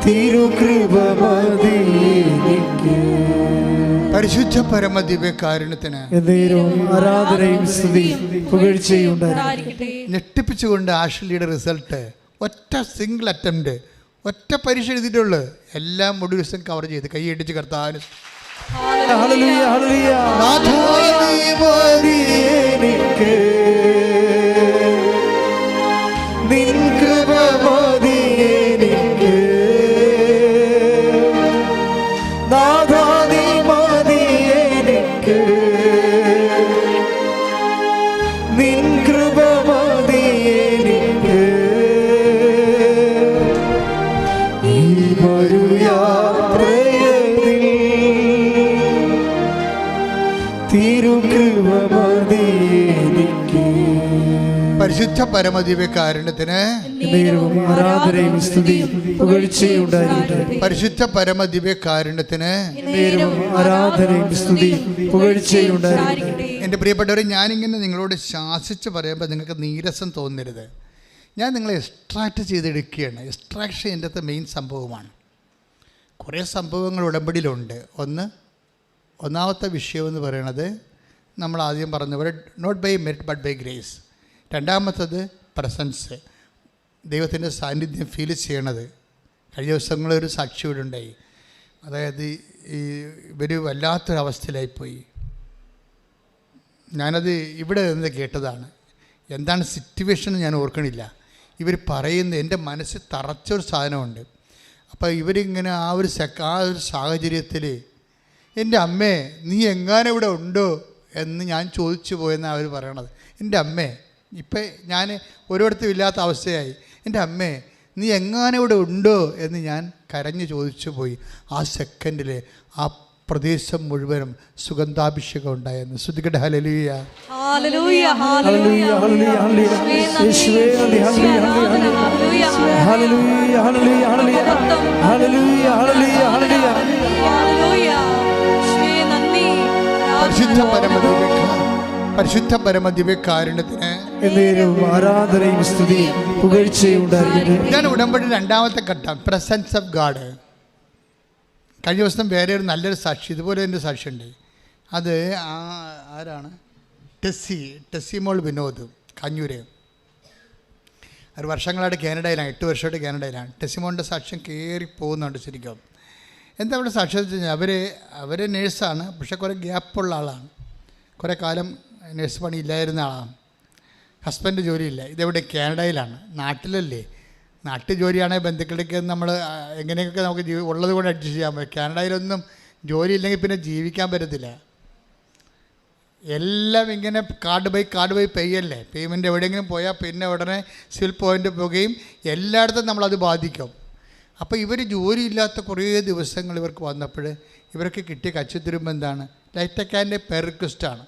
തിരുകൃപ മതി എനിക്ക്. പരിശുദ്ധ പരമദിവ്യകാരുണ്യത്തിന് എന്നേരവും ആരാധനയും സ്തുതിയും പുകഴ്ചയും ഉണ്ടായിരിക്കട്ടെ. ഞെട്ടിപ്പിച്ചുകൊണ്ട് ആഷ്ലിയുടെ റിസൾട്ട് ഒറ്റ സിംഗിൾ അറ്റംപ്റ്റ്, ഒറ്റ പരീക്ഷ എഴുതിയിട്ടുള്ളൂ. എല്ലാം ഒരു ദിവസം കവർ ചെയ്ത് കൈയടിച്ച് കർത്താവിന് ഹല്ലേലൂയ ഹല്ലേലൂയ. നാഥാ നീ മതി എനിക്ക്, നിൻ കൃപ മതി എനിക്ക്. നാഥാ നീ മതി എനിക്ക്, നിൻ കൃപ മതി എനിക്ക്. ഈ മരുയാത്രയതിൽ തിരുകൃപ മതി എനിക്ക്. പരിശുദ്ധ പരമദിവ്യകാരുണ്യത്തിന് എന്നേരവും ആരാധനയും സ്തുതിയും പുകഴ്ചയും ഉണ്ടായിരിക്കട്ടെ. പരിശുദ്ധ പരമദിവ്യകാരുണ്യത്തിന് എന്നേരവും ആരാധനയും സ്തുതിയും പുകഴ്ചയും ഉണ്ടായിരിക്കട്ടെ. എൻ്റെ പ്രിയപ്പെട്ടവരെ, ഞാനിങ്ങനെ നിങ്ങളോട് ശാസിച്ച് പറയുമ്പോൾ നിങ്ങൾക്ക് നീരസം തോന്നരുത്. ഞാൻ നിങ്ങളെ എക്സ്ട്രാക്റ്റ് ചെയ്തെടുക്കുകയാണ്. എക്സ്ട്രാക്ഷൻ എൻ്റെ അകത്ത് മെയിൻ സംഭവമാണ്. കുറേ സംഭവങ്ങൾ ഉടമ്പടിയിലുണ്ട്. ഒന്നാമത്തെ വിഷയമെന്ന് പറയണത് നമ്മൾ ആദ്യം പറഞ്ഞ പോലെ not by merit but by grace. രണ്ടാമത്തത് പ്രസൻസ്, ദൈവത്തിൻ്റെ സാന്നിധ്യം ഫീൽ ചെയ്യണത്. കഴിഞ്ഞ ദിവസങ്ങളൊരു സാക്ഷി ഇവിടെ ഉണ്ടായി. അതായത് ഇവർ വല്ലാത്തൊരവസ്ഥയിലായിപ്പോയി. ഞാനത് ഇവിടെ നിന്ന് കേട്ടതാണ്. എന്താണ് സിറ്റുവേഷൻ ഞാൻ ഓർക്കണില്ല. ഇവർ പറയുന്ന എൻ്റെ മനസ്സിൽ തറച്ചൊരു സാധനമുണ്ട്. അപ്പോൾ ഇവരിങ്ങനെ ആ ഒരു സാഹചര്യത്തിൽ എൻ്റെ അമ്മേ നീ എങ്ങാനും ഇവിടെ ഉണ്ടോ എന്ന് ഞാൻ ചോദിച്ചു പോയെന്നാണ് അവർ പറയണത്. എൻ്റെ അമ്മേ, ഇപ്പം ഞാൻ ഒരിടത്തും ഇല്ലാത്ത അവസ്ഥയായി. എൻ്റെ അമ്മേ നീ എങ്ങാനും ഇവിടെ ഉണ്ടോ എന്ന് ഞാൻ കരഞ്ഞ് ചോദിച്ചു പോയി. ആ സെക്കൻഡിൽ ആ പ്രദേശം മുഴുവനും സുഗന്ധാഭിഷേകം ഉണ്ടായെന്ന്. ശ്രുതികട്ടെ. ഹല്ലേലൂയ ഹല്ലേലൂയ ഹല്ലേലൂയ ഹല്ലേലൂയ ഹല്ലേലൂയ യേശുവേ നന്ദി. ഹല്ലേലൂയ ഹല്ലേലൂയ ഹല്ലേലൂയ ഹല്ലേലൂയ ഹല്ലേലൂയ ഹല്ലേലൂയ ഹല്ലേലൂയ. പരിശുദ്ധ പരമദിവ്യകാരുണ്യത്തിന് എന്നേരവും ആരാധനയും സ്തുതിയും പുകഴ്ചയും ഉണ്ടായിരിക്കട്ടെ. ഇതാണ് ഉടമ്പടി രണ്ടാമത്തെ ഘട്ടം, പ്രസൻസ് ഓഫ് ഗാഡ്. കഴിഞ്ഞ ദിവസം വേറെ ഒരു നല്ലൊരു സാക്ഷി, ഇതുപോലെ എൻ്റെ സാക്ഷിയുണ്ട്. അത് ആരാണ്? ടെസ്സിമോൾ വിനോദ്, കഞ്ഞൂര്. ഒരു വർഷങ്ങളായിട്ട് കാനഡയിലാണ്, 8 വർഷമായിട്ട് കാനഡയിലാണ്. ടെസ്സിമോളിൻ്റെ സാക്ഷ്യം കയറി പോകുന്നുണ്ട് ശരിക്കും. എന്താ അവിടെ സാക്ഷ്യം വെച്ച് കഴിഞ്ഞാൽ അവർ നേഴ്സാണ്, പക്ഷേ കുറേ ഗ്യാപ്പുള്ള ആളാണ്. കുറേ കാലം നേഴ്സ് പണി ഇല്ലായിരുന്ന ആളാണ്. ഹസ്ബൻഡ് ജോലിയില്ല. ഇതെവിടെ? കാനഡയിലാണ്. നാട്ടിലല്ലേ, നാട്ടിൽ ജോലിയാണെങ്കിൽ ബന്ധുക്കളിലേക്ക് നമ്മൾ എങ്ങനെയൊക്കെ നമുക്ക് ഉള്ളത് കൊണ്ട് അഡ്ജസ്റ്റ് ചെയ്യാൻ പറ്റും. കാനഡയിലൊന്നും ജോലി ഇല്ലെങ്കിൽ പിന്നെ ജീവിക്കാൻ പറ്റത്തില്ല. എല്ലാം ഇങ്ങനെ കാർഡ് ബൈ പേയല്ലേ. പേയ്മെൻറ്റ് എവിടെയെങ്കിലും പോയാൽ പിന്നെ ഉടനെ സിവിൽ പോയിൻ്റ് പോകുകയും എല്ലായിടത്തും നമ്മളത് ബാധിക്കും. അപ്പോൾ ഇവർ ജോലിയില്ലാത്ത കുറേ ദിവസങ്ങൾ ഇവർക്ക് വന്നപ്പോൾ ഇവർക്ക് കിട്ടിയ കച്ചിത്തുരുമ്പ് എന്താണ്? ലൈറ്റക്കാൻ്റെ പെർക്വിസ്റ്റാണ്.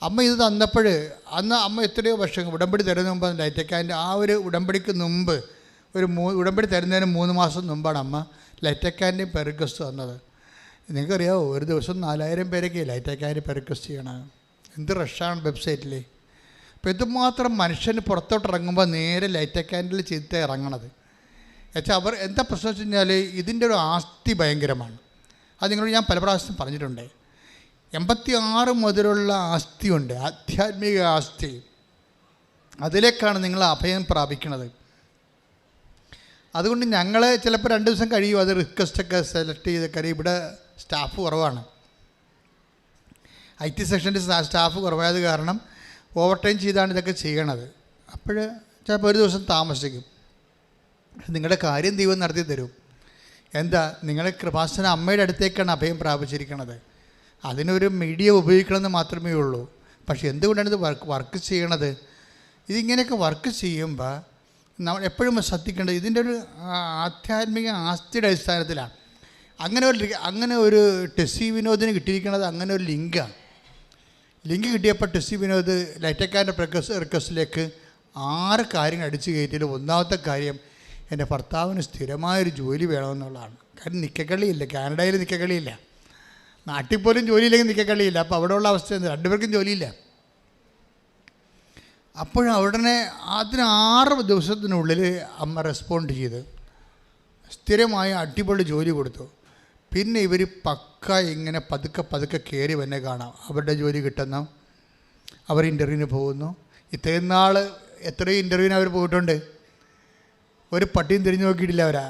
അമ്മ ഇത് തന്നപ്പോൾ അന്ന് അമ്മ എത്രയോ വർഷങ്ങൾ ഉടമ്പടി തരുന്നതിന് മുമ്പ് ലൈറ്റക്കാൻ്റെ ആ ഒരു ഉടമ്പടിക്ക് മുമ്പ് ഉടമ്പടി തരുന്നതിന് 3 മാസം മുമ്പാണ് അമ്മ ലൈറ്റക്കാൻ്റെയും പെർക്വിസ്റ്റ് തന്നത്. നിങ്ങൾക്കറിയാമോ, ഒരു ദിവസം 4000 പേരൊക്കെ ലൈറ്റക്കാൻ്റെ പെർക്വിസ്റ്റ് ചെയ്യണം. എന്ത് റഷാണ് വെബ്സൈറ്റിൽ. അപ്പോൾ ഇതുമാത്രം മനുഷ്യന് പുറത്തോട്ട് ഇറങ്ങുമ്പോൾ നേരെ ലൈറ്റക്കാൻഡിൽ ചെയ്തിട്ട് ഇറങ്ങണത്. എന്നുവെച്ചാൽ അവർ എന്താ പ്രശ്നം വെച്ച് കഴിഞ്ഞാൽ ഇതിൻ്റെ ഒരു ആസ്തി ഭയങ്കരമാണ്. അത് നിങ്ങളോട് ഞാൻ പല പ്രാവശ്യം പറഞ്ഞിട്ടുണ്ട്. 86 മുതലുള്ള ആസ്തിയുണ്ട്, ആധ്യാത്മിക ആസ്തി. അതിലേക്കാണ് നിങ്ങൾ അഭയം പ്രാപിക്കുന്നത്. അതുകൊണ്ട് ഞങ്ങൾ ചിലപ്പോൾ 2 ദിവസം കഴിയും അത് റിക്വസ്റ്റൊക്കെ സെലക്ട് ചെയ്ത്. കാര്യം ഇവിടെ സ്റ്റാഫ് കുറവാണ്, IT സെക്ഷൻ്റെ സ്റ്റാഫ് കുറവായത് കാരണം ഓവർ ടൈം ചെയ്താണ് ഇതൊക്കെ ചെയ്യണത്. അപ്പോൾ ചിലപ്പോൾ ഒരു ദിവസം താമസിക്കും. നിങ്ങളുടെ കാര്യം ദൈവം നടത്തി തരും. എന്താ, നിങ്ങളെ കൃപാസന അമ്മയുടെ അടുത്തേക്കാണ് അഭയം പ്രാപിച്ചിരിക്കുന്നത്. അതിനൊരു മീഡിയ ഉപയോഗിക്കണമെന്ന് മാത്രമേ ഉള്ളൂ. പക്ഷേ എന്തുകൊണ്ടാണ് ഇത് വർക്ക് ചെയ്യണത്? ഇതിങ്ങനെയൊക്കെ വർക്ക് ചെയ്യുമ്പോൾ നമ്മൾ എപ്പോഴും ശ്രദ്ധിക്കേണ്ടത് ഇതിൻ്റെ ഒരു ആധ്യാത്മിക ആസ്തിയുടെ അടിസ്ഥാനത്തിലാണ്. അങ്ങനെ ഒരു ടെസ്സി വിനോദിന് കിട്ടിയിരിക്കുന്നത് അങ്ങനെ ഒരു ലിങ്കാണ്. ലിങ്ക് കിട്ടിയപ്പോൾ ടെസ്സി വിനോദ് ലൈറ്റക്കാൻ്റെ റിക്വസ്റ്റിലേക്ക് 6 കാര്യങ്ങൾ അടിച്ചു കയറ്റിയിട്ട് ഒന്നാമത്തെ കാര്യം എൻ്റെ ഭർത്താവിന് സ്ഥിരമായൊരു ജോലി വേണമെന്നുള്ളതാണ്. കാരണം നിക്കക്കളിയില്ല, കാനഡയിൽ നിക്കക്കളിയില്ല. നാട്ടിൽ പോലും ജോലിയില്ലെങ്കിൽ നിക്കക്കളിയില്ല. അപ്പോൾ അവിടെയുള്ള അവസ്ഥ എന്താ? 2 പേർക്കും ജോലിയില്ല. അപ്പോഴവിടനെ അതിന് 6 ദിവസത്തിനുള്ളിൽ അമ്മ റെസ്പോണ്ട് ചെയ്ത് സ്ഥിരമായ അടിപൊളി ജോലി കൊടുത്തു. പിന്നെ ഇവർ പക്ക ഇങ്ങനെ പതുക്കെ കയറി വന്നെ കാണാം. അവരുടെ ജോലി കിട്ടുന്നു, അവർ ഇൻ്റർവ്യൂവിന് പോകുന്നു. ഇത്രയും നാൾ എത്രയും ഇൻ്റർവ്യൂവിന് അവർ പോയിട്ടുണ്ട്, ഒരു പട്ടിയും തിരിഞ്ഞു നോക്കിയിട്ടില്ല അവരാ.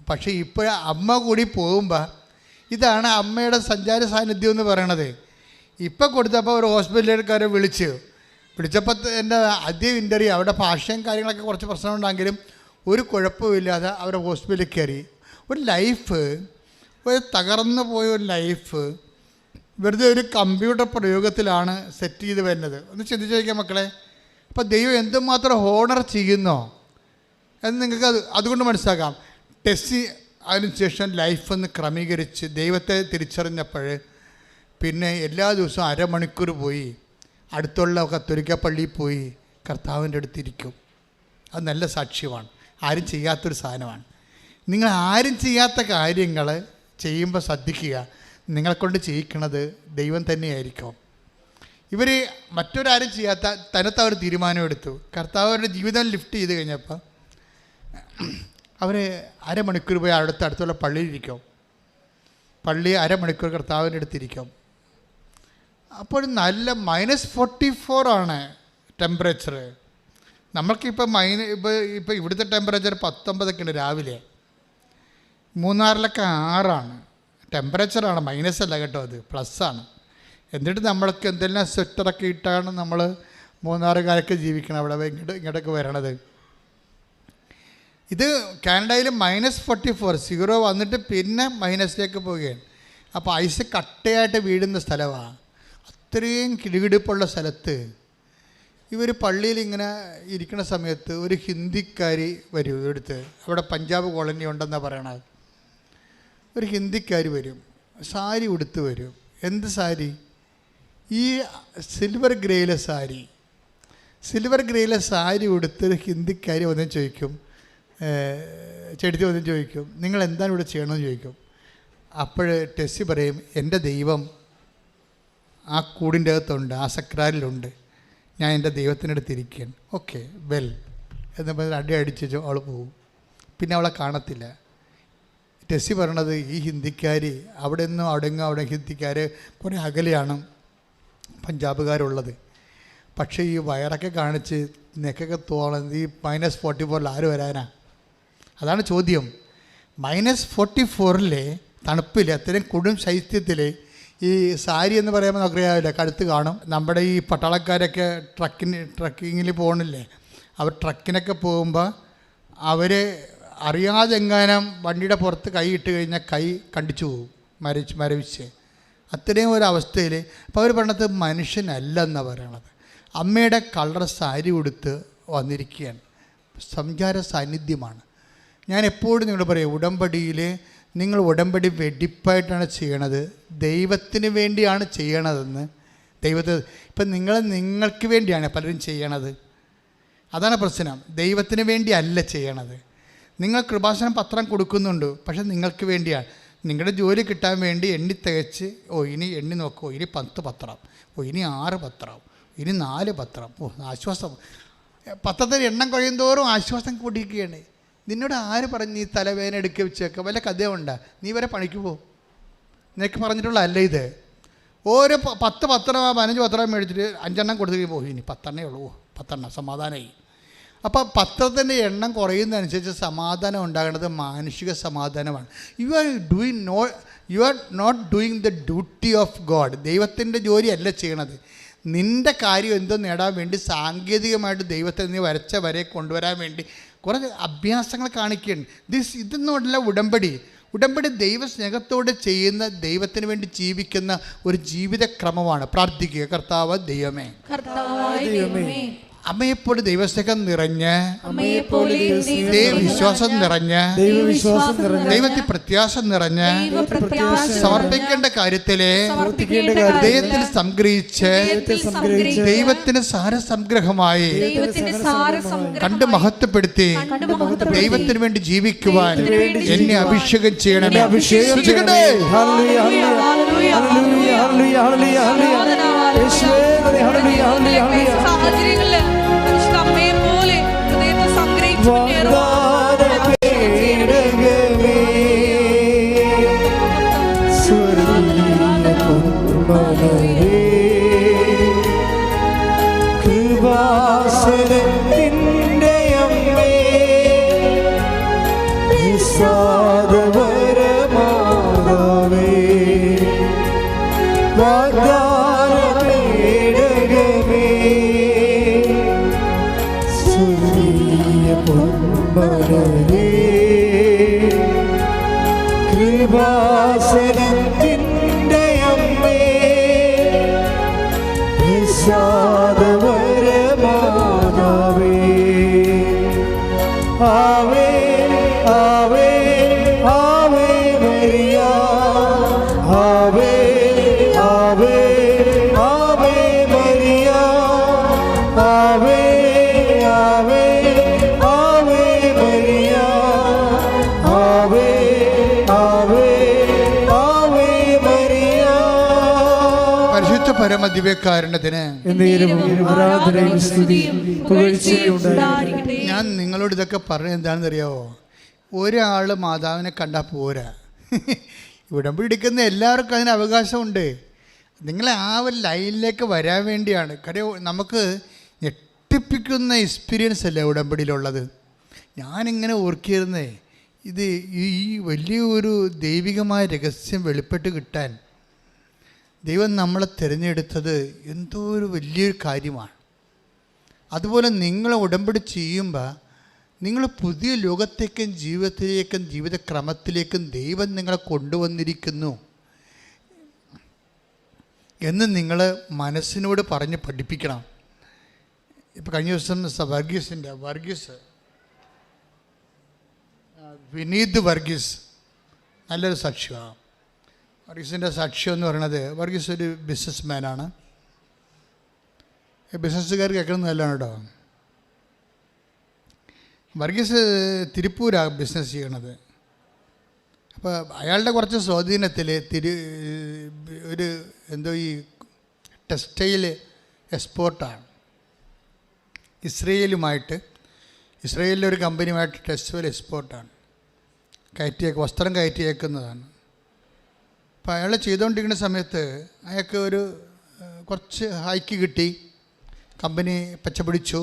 പക്ഷേ ഇപ്പോൾ അമ്മ കൂടി പോകുമ്പോൾ ഇതാണ് അമ്മയുടെ സഞ്ചാര സാന്നിധ്യം എന്ന് പറയണത്. ഇപ്പം കൊടുത്തപ്പോൾ ഒരു ഹോസ്പിറ്റലുകാരെ വിളിച്ചപ്പോൾ എൻ്റെ ആദ്യം ഇൻ്റർവ്യൂ അവിടെ ഭാഷയും കാര്യങ്ങളൊക്കെ കുറച്ച് പ്രശ്നമുണ്ടെങ്കിലും ഒരു കുഴപ്പമില്ലാതെ അവരെ ഹോസ്പിറ്റലിൽ കയറി. ഒരു ലൈഫ്, ഒരു തകർന്നു പോയ ഒരു ലൈഫ് വെറുതെ ഒരു കമ്പ്യൂട്ടർ പ്രയോഗത്തിലാണ് സെറ്റ് ചെയ്ത് വരുന്നത്. ഒന്ന് ചിന്തിച്ച് നോക്കിയാൽ മക്കളെ. അപ്പോൾ ദൈവം എന്തുമാത്രം ഹോണർ ചെയ്യുന്നോ എന്ന് നിങ്ങൾക്ക് അതുകൊണ്ട് മനസ്സിലാക്കാം. ടെസ്സി അതിനുശേഷം ലൈഫൊന്ന് ക്രമീകരിച്ച് ദൈവത്തെ തിരിച്ചറിഞ്ഞപ്പോൾ പിന്നെ എല്ലാ ദിവസവും 1/2 മണിക്കൂർ പോയി അടുത്തുള്ള കത്തോലിക്ക പള്ളിയിൽ പോയി കർത്താവിൻ്റെ അടുത്തിരിക്കും. അത് നല്ല സാക്ഷ്യമാണ്. ആരും ചെയ്യാത്തൊരു സാധനമാണ്. നിങ്ങൾ ആരും ചെയ്യാത്ത കാര്യങ്ങൾ ചെയ്യുമ്പോൾ ശ്രദ്ധിക്കുക, നിങ്ങളെക്കൊണ്ട് ചെയ്യിക്കണത് ദൈവം തന്നെയായിരിക്കും. ഇവർ മറ്റൊരാരും ചെയ്യാത്ത തനത്ത് അവർ തീരുമാനമെടുത്തു. കർത്താവ് അവരുടെ ജീവിതം ലിഫ്റ്റ് ചെയ്ത് കഴിഞ്ഞപ്പോൾ അവർ 1/2 മണിക്കൂർ പോയി അടുത്തുള്ള പള്ളിയിലിരിക്കും. പള്ളി 1/2 മണിക്കൂർ കർത്താവിൻ്റെ അടുത്തിരിക്കും. അപ്പോൾ നല്ല -44 ആണ് ടെമ്പറേച്ചർ. നമ്മൾക്കിപ്പോൾ ഇപ്പോൾ ഇവിടുത്തെ ടെമ്പറേച്ചർ 19 ഉണ്ട് രാവിലെ. മൂന്നാറിലൊക്കെ 6 ടെമ്പറേച്ചറാണ്, മൈനസല്ല കേട്ടോ, അത് പ്ലസ്സാണ്. എന്നിട്ട് നമ്മൾക്ക് എന്തെല്ലാം സ്വെറ്ററൊക്കെ ഇട്ടാണ് നമ്മൾ മൂന്നാറുകാരൊക്കെ ജീവിക്കണം അവിടെ ഇങ്ങോട്ടൊക്കെ വരണത്. ഇത് കാനഡയിൽ -44 0 വന്നിട്ട് പിന്നെ മൈനസിലേക്ക് പോവുകയാണ്. അപ്പോൾ ഐസ് കട്ടയായിട്ട് വീഴുന്ന സ്ഥലമാണ്. അത്രയും കിടുകിടുപ്പുള്ള സ്ഥലത്ത് ഇവർ പള്ളിയിൽ ഇങ്ങനെ ഇരിക്കുന്ന സമയത്ത് ഒരു ഹിന്ദിക്കാരി വരും ഇവിടുത്തെ. അവിടെ പഞ്ചാബ് കോളനി ഉണ്ടെന്നാണ് പറയണത്. ഒരു ഹിന്ദിക്കാരി വരും, സാരി ഉടുത്ത് വരും. എന്ത് സാരി? ഈ സിൽവർ ഗ്രേയിലെ സാരി ഉടുത്തൊരു ഹിന്ദിക്കാരി വന്ന് ചോദിക്കും, ചെടുത്തി വന്ന് ചോദിക്കും, നിങ്ങൾ എന്താണ് ഇവിടെ ചെയ്യണമെന്ന് ചോദിക്കും. അപ്പോൾ ടെസ്സി പറയും, എൻ്റെ ദൈവം ആ കൂടിൻ്റെ അകത്തുണ്ട്, ആ സക്രാരിലുണ്ട്, ഞാൻ എൻ്റെ ദൈവത്തിനടുത്തിരിക്കുകയാണ്. ഓക്കെ വെൽ എന്ന് പറഞ്ഞ് അടിച്ച് അവൾ പോകും. പിന്നെ അവളെ കാണത്തില്ല. ടെസ്സി പറയണത് ഈ ഹിന്ദിക്കാരി അവിടെ ഹിന്ദിക്കാർ കുറേ അകലെയാണ് പഞ്ചാബുകാരുള്ളത്. പക്ഷേ ഈ വയറൊക്കെ കാണിച്ച് നെക്കൊക്കെ തോന്നുന്നത് ഈ -44 ആര് വരാനാ? അതാണ് ചോദ്യം. -44 തണുപ്പിൽ അത്രയും കൊടും ശൈത്യത്തിൽ ഈ സാരി എന്ന് പറയുമ്പോൾ നമുക്കറിയാവില്ല, കഴുത്ത് കാണും. നമ്മുടെ ഈ പട്ടാളക്കാരൊക്കെ ട്രക്കിങ്ങിൽ പോകണില്ലേ, അവർ ട്രക്കിനൊക്കെ പോകുമ്പോൾ അവർ അറിയാതെ എങ്ങാനും വണ്ടിയുടെ പുറത്ത് കൈ ഇട്ട് കഴിഞ്ഞാൽ കൈ കണ്ടിച്ചു പോകും, മരവിച്ച്. അത്രയും ഒരു അവസ്ഥയിൽ അപ്പോൾ അവർ പറഞ്ഞത് മനുഷ്യനല്ലെന്നാണ് പറയണത്. അമ്മയുടെ കളർ സാരി ഉടുത്ത് വന്നിരിക്കുകയാണ്. സംചാര സാന്നിധ്യമാണ്. ഞാൻ എപ്പോഴും നിങ്ങൾ പറയും, ഉടമ്പടിയിൽ നിങ്ങൾ ഉടമ്പടി വെടിപ്പായിട്ടാണ് ചെയ്യണത്, ദൈവത്തിന് വേണ്ടിയാണ് ചെയ്യണതെന്ന്. ഇപ്പം നിങ്ങൾക്ക് വേണ്ടിയാണ് പലരും ചെയ്യണത്. അതാണ് പ്രശ്നം. ദൈവത്തിന് വേണ്ടിയല്ല ചെയ്യണത്. നിങ്ങൾ കൃപാസനം പത്രം കൊടുക്കുന്നുണ്ട്, പക്ഷെ നിങ്ങൾക്ക് വേണ്ടിയാണ്. നിങ്ങളുടെ ജോലി കിട്ടാൻ വേണ്ടി എണ്ണി തികച്ച്, ഇനി എണ്ണി നോക്കുമോ, ഇനി 10 പത്രം, ഇനി 6 പത്രം, ഇനി 4 പത്രം, ആശ്വാസം. പത്രത്തിൽ എണ്ണം കഴിയുന്തോറും ആശ്വാസം കൂടിയിരിക്കുകയാണ്. നിന്നോട് ആര് പറഞ്ഞ് നീ തലവേദന എടുക്കുക വെച്ചേക്കുക? വല്ല കഥയുണ്ടാ? നീ വരെ പണിക്ക് പോ. നിനക്ക് പറഞ്ഞിട്ടുള്ള അല്ല ഇത്. ഓരോ 10 പത്രം 15 പത്രം മേടിച്ചിട്ട് 5 എണ്ണം കൊടുത്തു പോയി, ഇനി 10 എണ്ണേ ഉള്ളൂ, 10 എണ്ണം സമാധാനമായി. അപ്പോൾ പത്രത്തിൻ്റെ എണ്ണം കുറയുന്നതനുസരിച്ച് സമാധാനം ഉണ്ടാകുന്നത് മാനുഷിക സമാധാനമാണ്. You are not doing the duty of God. ദൈവത്തിൻ്റെ ജോലിയല്ല ചെയ്യണത്. നിൻ്റെ കാര്യം എന്തോ നേടാൻ വേണ്ടി സാങ്കേതികമായിട്ട് ദൈവത്തെ നീ വരച്ച വരെ കൊണ്ടുവരാൻ വേണ്ടി കുറേ അഭ്യാസങ്ങൾ കാണിക്കുകയാണ്. ഇതൊന്നുമല്ല ഉടമ്പടി. ഉടമ്പടി ദൈവസ്നേഹത്തോടെ ചെയ്യുന്ന, ദൈവത്തിന് വേണ്ടി ജീവിക്കുന്ന ഒരു ജീവിതക്രമമാണ്. പ്രാർത്ഥിക്കുക, കർത്താവ് ദൈവമേ, അമ്മയെപ്പോലെ ദൈവസ്നേഹം നിറഞ്ഞ്, ദൈവവിശ്വാസം നിറഞ്ഞ്, ദൈവത്തിൽ പ്രത്യാശ നിറഞ്ഞ്, സമർപ്പിക്കേണ്ട കാര്യത്തിലെ ദൈവത്തിൽ സംഗ്രഹിച്ച് ദൈവത്തിന് സാരസംഗ്രഹമായി കണ്ട് മഹത്വപ്പെടുത്തി ദൈവത്തിന് വേണ്ടി ജീവിക്കുവാൻ എന്നെ അഭിഷേകം ചെയ്യണമേ. അഭിഷേകം സാഹചര്യങ്ങളില് അമ്മയെ പോലെ ഹൃദയത്തെ സംഗ്രഹിച്ചു കൃപാസനത്തിൻ്റെ അമ്മേ, നിസ്സാദവരമാതാവേ, ആവേ ആവേ ആവേ മരിയ, ആവേ ആവേ ആവേ മരിയ, ആവേ ആവേ ആവേ മരിയ, ആവേ ആവേ ആവേ മരിയ. പരിശുദ്ധ പരമദിവ്യകാരുണ്യത്തിന് ഞാൻ നിങ്ങളോട് ഇതൊക്കെ പറഞ്ഞത് എന്താണെന്ന് അറിയാമോ? ഒരാൾ മാതാവിനെ കണ്ടാൽ പോരാ. ഉടമ്പടി എടുക്കുന്ന എല്ലാവർക്കും അതിന് അവകാശമുണ്ട്. നിങ്ങളെ ആ ഒരു ലൈനിലേക്ക് വരാൻ വേണ്ടിയാണ്. കാര്യം നമുക്ക് ഞെട്ടിപ്പിക്കുന്ന എക്സ്പീരിയൻസ് അല്ലേ ഉടമ്പടിയിലുള്ളത്. ഞാനിങ്ങനെ ഓർക്കിയിരുന്നേ, ഇത് ഈ വലിയൊരു ദൈവികമായ രഹസ്യം വെളിപ്പെട്ട് കിട്ടാൻ ദൈവം നമ്മളെ തിരഞ്ഞെടുത്തത് എന്തോ ഒരു വലിയൊരു കാര്യമാണ്. അതുപോലെ നിങ്ങൾ ഉടമ്പടി ചെയ്യുമ്പോൾ നിങ്ങൾ പുതിയ ലോകത്തേക്കും ജീവിതത്തിലേക്കും ജീവിതക്രമത്തിലേക്കും ദൈവം നിങ്ങളെ കൊണ്ടുവന്നിരിക്കുന്നു എന്ന് നിങ്ങൾ മനസ്സിനോട് പറഞ്ഞ് പഠിപ്പിക്കണം. ഇപ്പോൾ കഴിഞ്ഞ ദിവസം വിനീത് വർഗീസ് നല്ലൊരു സാക്ഷ്യമാണ്. വർഗീസിൻ്റെ സാക്ഷ്യം എന്ന് പറയുന്നത്, വർഗീസ് ഒരു ബിസിനസ് മാനാണ്. ബിസിനസ്സുകാർ കേൾക്കുന്നത് നല്ലതാണ് കേട്ടോ. വർഗീസ് തിരുപ്പൂരാണ് ബിസിനസ് ചെയ്യണത്. അപ്പോൾ അയാളുടെ കുറച്ച് സ്വാധീനത്തിൽ ഒരു എന്തോ ഈ ടെക്സ്റ്റൈൽ എക്സ്പോർട്ടാണ്. ഇസ്രയേലിലെ ഒരു കമ്പനിയുമായിട്ട് ടെക്സ്റ്റൈൽ എക്സ്പോർട്ടാണ്. വസ്ത്രം കയറ്റിയേക്കുന്നതാണ്. അപ്പോൾ അയാൾ ചെയ്തുകൊണ്ടിരിക്കുന്ന സമയത്ത് അയാൾക്ക് കുറച്ച് ഹൈക്ക് കിട്ടി, കമ്പനി പച്ചപിടിച്ചു,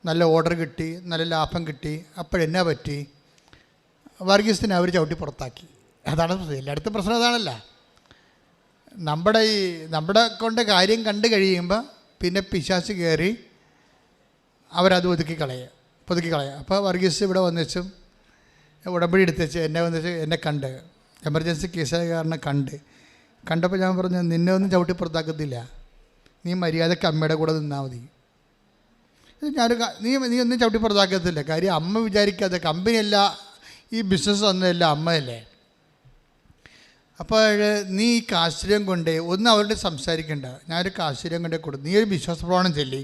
നല്ല ഓർഡർ കിട്ടി, നല്ല ലാഭം കിട്ടി. അപ്പോഴെന്നാ പറ്റി? വർഗീസിനെ അവർ ചവിട്ടി പുറത്താക്കി. അതാണ് എല്ലായിടത്തും പ്രശ്നം. അതാണല്ല, നമ്മുടെ കൊണ്ട് കാര്യം കണ്ടു കഴിയുമ്പോൾ പിന്നെ പിശാച് കയറി അവരത് ഒതുക്കി കളയുക. അപ്പോൾ വർഗീസ് ഇവിടെ വന്നിച്ചും ഉടമ്പടി എടുത്തുവെച്ച് എന്നെ കണ്ട് എമർജൻസി കേസുകാരനെ കണ്ടപ്പോൾ ഞാൻ പറഞ്ഞു, നിന്നെ ഒന്നും ചവിട്ടി പുറത്താക്കത്തില്ല, നീ മര്യാദയ്ക്ക് അമ്മയുടെ കൂടെ നിന്നാൽ മതി. നീ ഒന്നും ചവിട്ടി പുറത്താക്കത്തില്ല. കാര്യം അമ്മ വിചാരിക്കാതെ കമ്പനിയല്ല, ഈ ബിസിനസ് ഒന്നുമല്ല, അമ്മയല്ലേ. അപ്പോൾ നീ ഈ കാശ്വര്യം കൊണ്ട് ഒന്നും അവരോട് സംസാരിക്കണ്ട, ഞാനൊരു കാശ്വര്യം കൊണ്ടേ കൊടുത്തു, നീ ഒരു വിശ്വാസപ്രമാണം ചൊല്ലി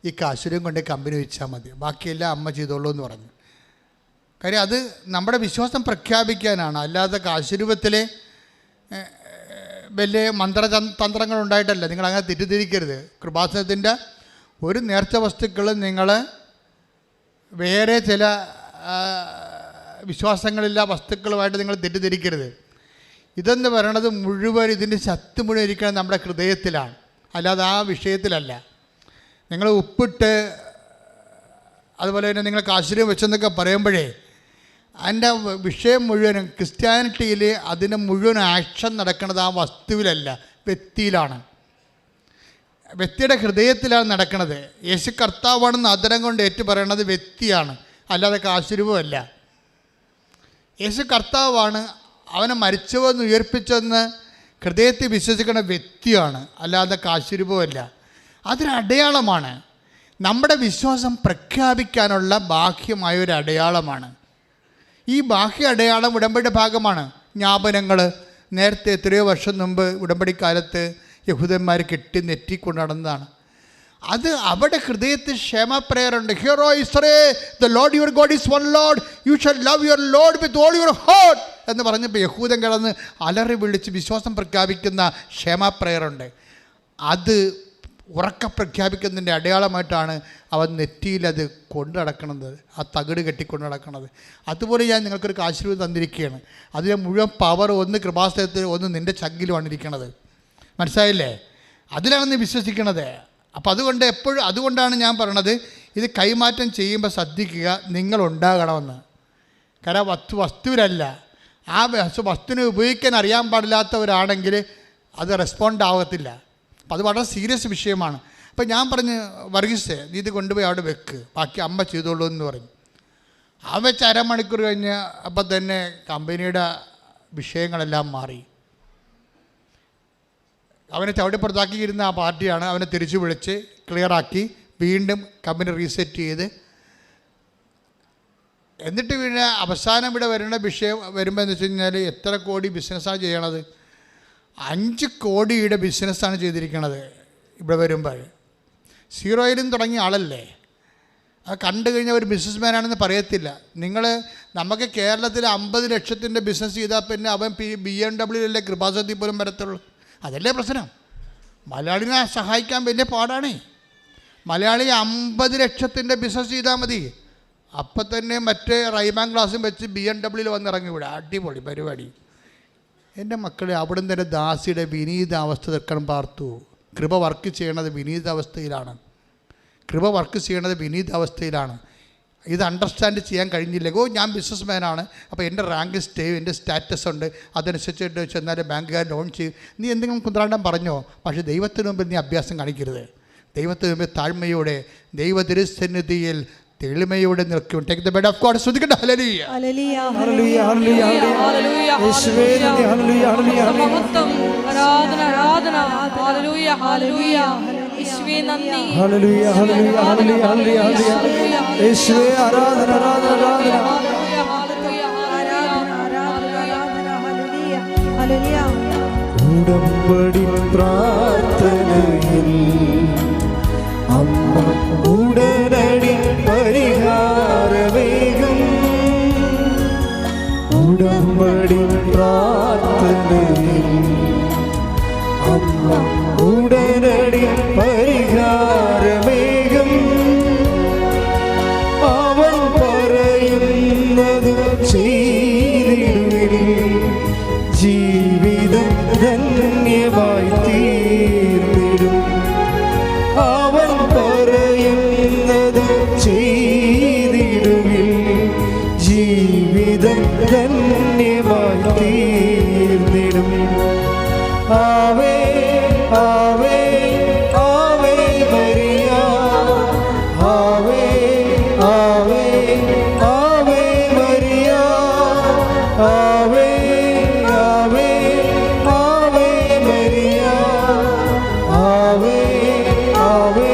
ഈ കാശ്വര്യം കൊണ്ടേ കമ്പനി വെച്ചാൽ മതി, ബാക്കിയെല്ലാം അമ്മ ചെയ്തോളൂ എന്ന് പറഞ്ഞു. കാര്യം അത് നമ്മുടെ വിശ്വാസം പ്രഖ്യാപിക്കാനാണ്, അല്ലാതെ കാശ്വരൂപത്തിലെ വലിയ തന്ത്രങ്ങളുണ്ടായിട്ടല്ല. നിങ്ങളങ്ങനെ തെറ്റിദ്ധരിക്കരുത്. കൃപാസനത്തിൻ്റെ ഒരു നേർച്ച വസ്തുക്കളും നിങ്ങൾ വേറെ ചില വിശ്വാസങ്ങളില്ല വസ്തുക്കളുമായിട്ട് നിങ്ങൾ തെറ്റിദ്ധരിക്കരുത്. ഇതെന്ന് പറയണത് മുഴുവൻ, ഇതിൻ്റെ ശക്തി മുഴുവൻ ഇരിക്കുന്നത് നമ്മുടെ ഹൃദയത്തിലാണ്, അല്ലാതെ ആ വിഷയത്തിലല്ല. നിങ്ങൾ ഉപ്പിട്ട് അതുപോലെ തന്നെ നിങ്ങൾ കാശ്വര്യം വെച്ചെന്നൊക്കെ പറയുമ്പോഴേ അതിൻ്റെ വിഷയം മുഴുവനും ക്രിസ്ത്യാനിറ്റിയിൽ അതിന് മുഴുവൻ ആക്ഷൻ നടക്കുന്നത് ആ വസ്തുവിലല്ല, വ്യക്തിയിലാണ്. വ്യക്തിയുടെ ഹൃദയത്തിലാണ് നടക്കുന്നത്. യേശു കർത്താവാണെന്ന് ആദരം കൊണ്ട് ഏറ്റു പറയണത് വ്യക്തിയാണ്, അല്ലാതെ കാശ്വരൂപമല്ല. യേശു കർത്താവാണ്, അവനെ മരിച്ചവെന്ന് ഉയർപ്പിച്ചെന്ന് ഹൃദയത്തിൽ വിശ്വസിക്കുന്ന വ്യക്തിയാണ്, അല്ലാതെ കാശ്വരൂപമല്ല. അതൊരടയാളമാണ്, നമ്മുടെ വിശ്വാസം പ്രഖ്യാപിക്കാനുള്ള ബാഹ്യമായ ഒരു അടയാളമാണ്. ഈ ബാഹ്യ അടയാളം ഉടമ്പടിയുടെ ഭാഗമാണ്. ജ്ഞാപനങ്ങൾ നേരത്തെ എത്രയോ വർഷം മുമ്പ് ഉടമ്പടിക്കാലത്ത് യഹൂദന്മാർ കെട്ടി നെറ്റിക്കൊണ്ട് നടന്നതാണ്. അത് അവിടെ ഹൃദയത്തിൽ ക്ഷേമ പ്രേയറുണ്ട്. Hear O Israel, the Lord your God is one Lord, you shall love your Lord with all your heart എന്ന് പറഞ്ഞപ്പോൾ യഹൂദൻ കിടന്ന് അലറി വിളിച്ച് വിശ്വാസം പ്രഖ്യാപിക്കുന്ന ക്ഷേമ പ്രേയറുണ്ട്. അത് ഉറക്ക പ്രഖ്യാപിക്കുന്നതിൻ്റെ അടയാളമായിട്ടാണ് അവൻ നെറ്റിയിലത് കൊണ്ടു നടക്കുന്നത്, ആ തകിട് കെട്ടിക്കൊണ്ട് നടക്കുന്നത്. അതുപോലെ ഞാൻ നിങ്ങൾക്കൊരു ആശീർവാദം തന്നിരിക്കുകയാണ്. അതിലെ മുഴുവൻ പവർ ഒന്ന് കൃപാസനത്തിൽ, ഒന്ന് നിൻ്റെ ചങ്കിലുമാണ് ഇരിക്കുന്നത്. മനസ്സിലായില്ലേ? അതിലാണ് നീ വിശ്വസിക്കണത്. അപ്പം അതുകൊണ്ടാണ് ഞാൻ പറയണത്, ഇത് കൈമാറ്റം ചെയ്യുമ്പോൾ ശ്രദ്ധിക്കുക, നിങ്ങളുണ്ടാകണമെന്ന്. കാരണം വസ്തുവിലല്ല, ആ വസ്തുവിനെ ഉപയോഗിക്കാൻ അറിയാൻ പാടില്ലാത്തവരാണെങ്കിൽ അത് റെസ്പോണ്ട് ആകത്തില്ല. അപ്പം അത് വളരെ സീരിയസ് വിഷയമാണ്. അപ്പം ഞാൻ പറഞ്ഞ്, വർഗീസ് നീ ഇത് കൊണ്ടുപോയി അവിടെ വെക്ക്, ബാക്കി അമ്മ ചെയ്തോളൂ എന്ന് പറഞ്ഞു. ആ വെച്ച് അരമണിക്കൂർ കഴിഞ്ഞ് അപ്പം തന്നെ കമ്പനിയുടെ വിഷയങ്ങളെല്ലാം മാറി. അവനെ ചവിട്ടിപ്പുറത്താക്കിയിരുന്ന ആ പാർട്ടിയാണ് അവനെ തിരിച്ചു വിളിച്ച് ക്ലിയറാക്കി വീണ്ടും കമ്പനി റീസെറ്റ് ചെയ്ത്, എന്നിട്ട് പിന്നെ അവസാനം ഇവിടെ വരുന്ന വിഷയം വരുമ്പോൾ എന്ന് വെച്ച് കഴിഞ്ഞാൽ എത്ര കോടി ബിസിനസ്സാണ് ചെയ്യണത്? 5 കോടിയുടെ ബിസിനസ്സാണ് ചെയ്തിരിക്കണത്. ഇവിടെ വരുമ്പോൾ സീറോയിലും തുടങ്ങിയ ആളല്ലേ, അത് കണ്ടു കഴിഞ്ഞാൽ ഒരു ബിസിനസ്മാനാണെന്ന് പറയത്തില്ല. നമുക്ക് കേരളത്തിൽ 50 ലക്ഷത്തിൻ്റെ ബിസിനസ് ചെയ്താൽ പിന്നെ അവൻ BMW കൃപാസനത്തിൽ പോലും വരത്തുള്ളൂ. അതല്ലേ പ്രശ്നം. മലയാളിനെ സഹായിക്കാൻ വലിയ പാടാണേ. മലയാളി 50 ലക്ഷത്തിൻ്റെ ബിസിനസ് ചെയ്താൽ മതി, അപ്പം തന്നെ മറ്റേ റൈമാൻ ക്ലാസ്സും വെച്ച് BMW വന്നിറങ്ങി വിടുക. അടിപൊളി പരിപാടി. എൻ്റെ മക്കളെ, അവിടുന്ന് തന്നെ ദാസിയുടെ വിനീതാവസ്ഥ തീർക്കണം പാർത്തു. കൃപ വർക്ക് ചെയ്യണത് വിനീതാവസ്ഥയിലാണ്. ഇത് അണ്ടർസ്റ്റാൻഡ് ചെയ്യാൻ കഴിഞ്ഞില്ല. ഞാൻ ബിസിനസ് മാനാണ്, അപ്പോൾ എൻ്റെ റാങ്ക് എൻ്റെ സ്റ്റാറ്റസ് ഉണ്ട്, അതനുസരിച്ചിട്ട് ചെന്നാൽ ബാങ്കുകാർ ലോൺ ചെയ്യും. നീ എന്തെങ്കിലും കുന്ത്രാണ്ടം പറഞ്ഞോ, പക്ഷേ ദൈവത്തിന് മുമ്പിൽ നീ അഭ്യാസം കാണിക്കരുത്. ദൈവത്തിന് മുമ്പിൽ താഴ്മയോടെ ദൈവ തിരുസന്നിധിയിൽ തെളിമയോടെ നിൽക്കും. Take the bed of God. സ്തുതിക്കട്ടെ. ഹല്ലേലൂയ ഹല്ലേലൂയ ഹല്ലേലൂയ ഹല്ലേലൂയ യേശുവേ നന്ദി. ഹല്ലേലൂയ ഹല്ലേലൂയ മഹത്വം ആരാധന ആരാധന. ഹല്ലേലൂയ ഹല്ലേലൂയ യേശുവേ നന്ദി. ഹല്ലേലൂയ ഹല്ലേലൂയ ഹല്ലേലൂയ ഹല്ലേലൂയ യേശുവേ ആരാധന ആരാധന ആരാധന. ഹല്ലേലൂയ ഹല്ലേലൂയ ആരാധന ആരാധന ആരാധന. Hallelujah hallelujah. ഉടമ്പടി പ്രാർത്ഥനയിൽ അമ്മ ഉടനടി പരിഹാരമേകും. ഉടമ്പടി പ്രാർത്ഥനയിൽ അമ്മ ഉടനടി പരിഹാരമേകും. അവൻ പറയുന്നത് ചെയ്തിടുവിൻ, ജീവിതം ധന്യമായി തീർന്നിടും. അവൻ പറയുന്നത് ചെയ്തിടുവിൻ, ജീവിതം ധന്യമായി തീർന്നിടും. ആവേ ആവേ മരിയ ആവേ ആവേ ആവേ മരിയ ആവേ ആവേ ആവേ മരിയ ആവേ ആവേ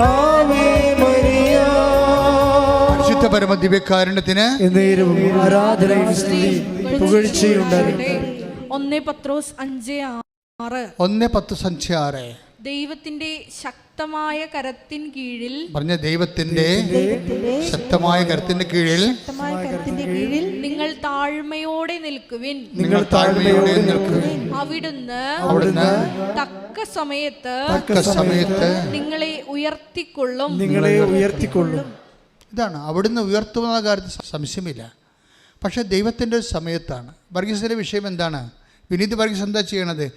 ആവേ മരിയ. പരിശുദ്ധ പരമ ദിവ്യകാരുണ്യത്തിന് എന്നേരവും ആരാധനയും സ്തുതിയും പുകഴ്ചയും ഉണ്ടാകട്ടെ. 1 പത്രോസ് 5:6 1:10 ദൈവത്തിന്റെ ശക്തമായ കരത്തിൻ കീഴിൽ പറഞ്ഞ ദൈവത്തിന്റെ ശക്തമായ കരത്തിന്റെ കീഴിൽ നിങ്ങൾ താഴ്മയോടെ നിൽക്കുവിൻ. നിങ്ങൾ താഴ്മയോടെ നിൽക്കുവിൻ. അവിടുന്ന് തക്ക സമയത്ത് നിങ്ങളെ ഉയർത്തിക്കൊള്ളും. ഇതാണ് അവിടുന്ന് ഉയർത്തുന്ന കാര്യത്തിൽ സംശയമില്ല. പക്ഷേ ദൈവത്തിൻ്റെ ഒരു സമയത്താണ്. വർഗീസിൻ്റെ വിഷയം എന്താണ്? വിനീത് വർഗീസ് എന്താ ചെയ്യണത്?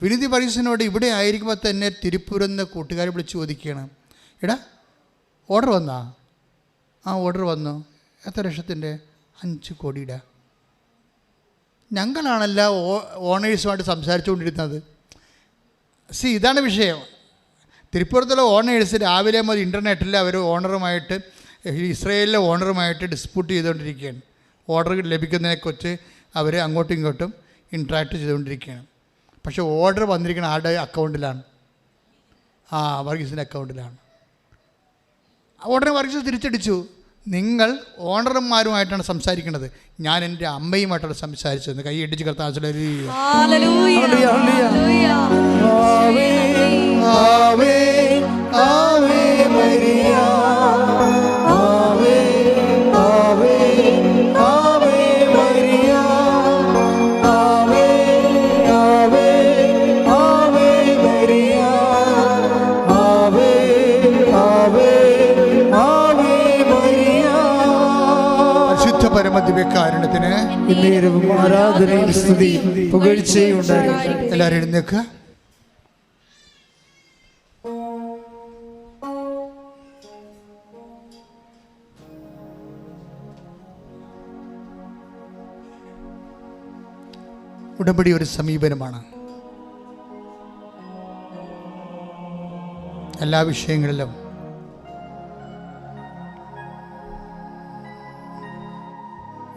വിനീത് വർഗീസിനോട് ഇവിടെ ആയിരിക്കുമ്പോൾ തന്നെ തിരുപ്പൂരെന്ന് കൂട്ടുകാരെ വിളിച്ച് ചോദിക്കുകയാണ്, എടാ ഓർഡർ വന്നാ? ആ ഓർഡർ വന്നു. എത്ര ലക്ഷത്തിൻ്റെ? 5 കോടിയുടെ. ഞങ്ങളാണല്ല ഓണേഴ്സുമായിട്ട് സംസാരിച്ചുകൊണ്ടിരുന്നത്. ഇതാണ് വിഷയം. തിരുപ്പൂരത്തുള്ള ഓണേഴ്സ് രാവിലെ മുതൽ ഇൻ്റർനെറ്റിൽ അവർ ഓണറുമായിട്ട്, ഇസ്രയേലിലെ ഓണറുമായിട്ട് ഡിസ്പ്യൂട്ട് ചെയ്തുകൊണ്ടിരിക്കുകയാണ്. ഓർഡർ ലഭിക്കുന്നതിനെക്കുറിച്ച് അവർ അങ്ങോട്ടും ഇങ്ങോട്ടും ഇൻട്രാക്ട് ചെയ്തുകൊണ്ടിരിക്കുകയാണ്. പക്ഷേ ഓർഡർ വന്നിരിക്കുന്ന ആരുടെ അക്കൗണ്ടിലാണ്? വർഗീസിൻ്റെ അക്കൗണ്ടിലാണ്. ഓർഡർ വർഗീസ് തിരിച്ചടിച്ചു. നിങ്ങൾ ഓണർമാരുമായിട്ടാണ് സംസാരിക്കുന്നത്, ഞാൻ എൻ്റെ അമ്മയുമായിട്ടാണ് സംസാരിച്ചത്. കൈ ഇടിച്ച് കർത്താവ് പരമദിവ്യകാരുണ്യത്തിന് എന്നേരവും ആരാധനയും സ്തുതിയും പുകഴ്ചയും ഉണ്ടാകട്ടെ. എല്ലാവരും എഴുന്നേൽക്കുക. ഉടമ്പടി ഒരു സമീപനമാണ്. എല്ലാ വിഷയങ്ങളിലും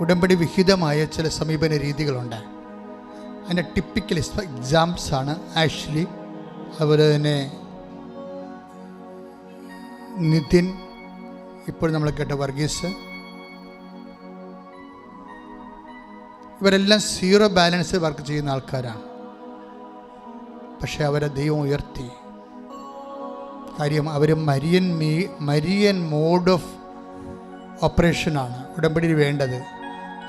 ഉടമ്പടി വിഹിതമായ ചില സമീപന രീതികളുണ്ട്. അതിൻ്റെ ടിപ്പിക്കൽ എക്സാംസാണ് ആഷ്ലി, അതുപോലെ തന്നെ നിതിൻ, ഇപ്പോൾ നമ്മൾ കേട്ട വർഗീസ്. ഇവരെല്ലാം 0 ബാലൻസ് വർക്ക് ചെയ്യുന്ന ആൾക്കാരാണ്. പക്ഷേ അവരെ ദൈവം ഉയർത്തി. കാര്യം അവർ മരിയൻ മോഡ് ഓഫ് ഓപ്പറേഷനാണ് ഉടമ്പടിയിൽ വേണ്ടത്.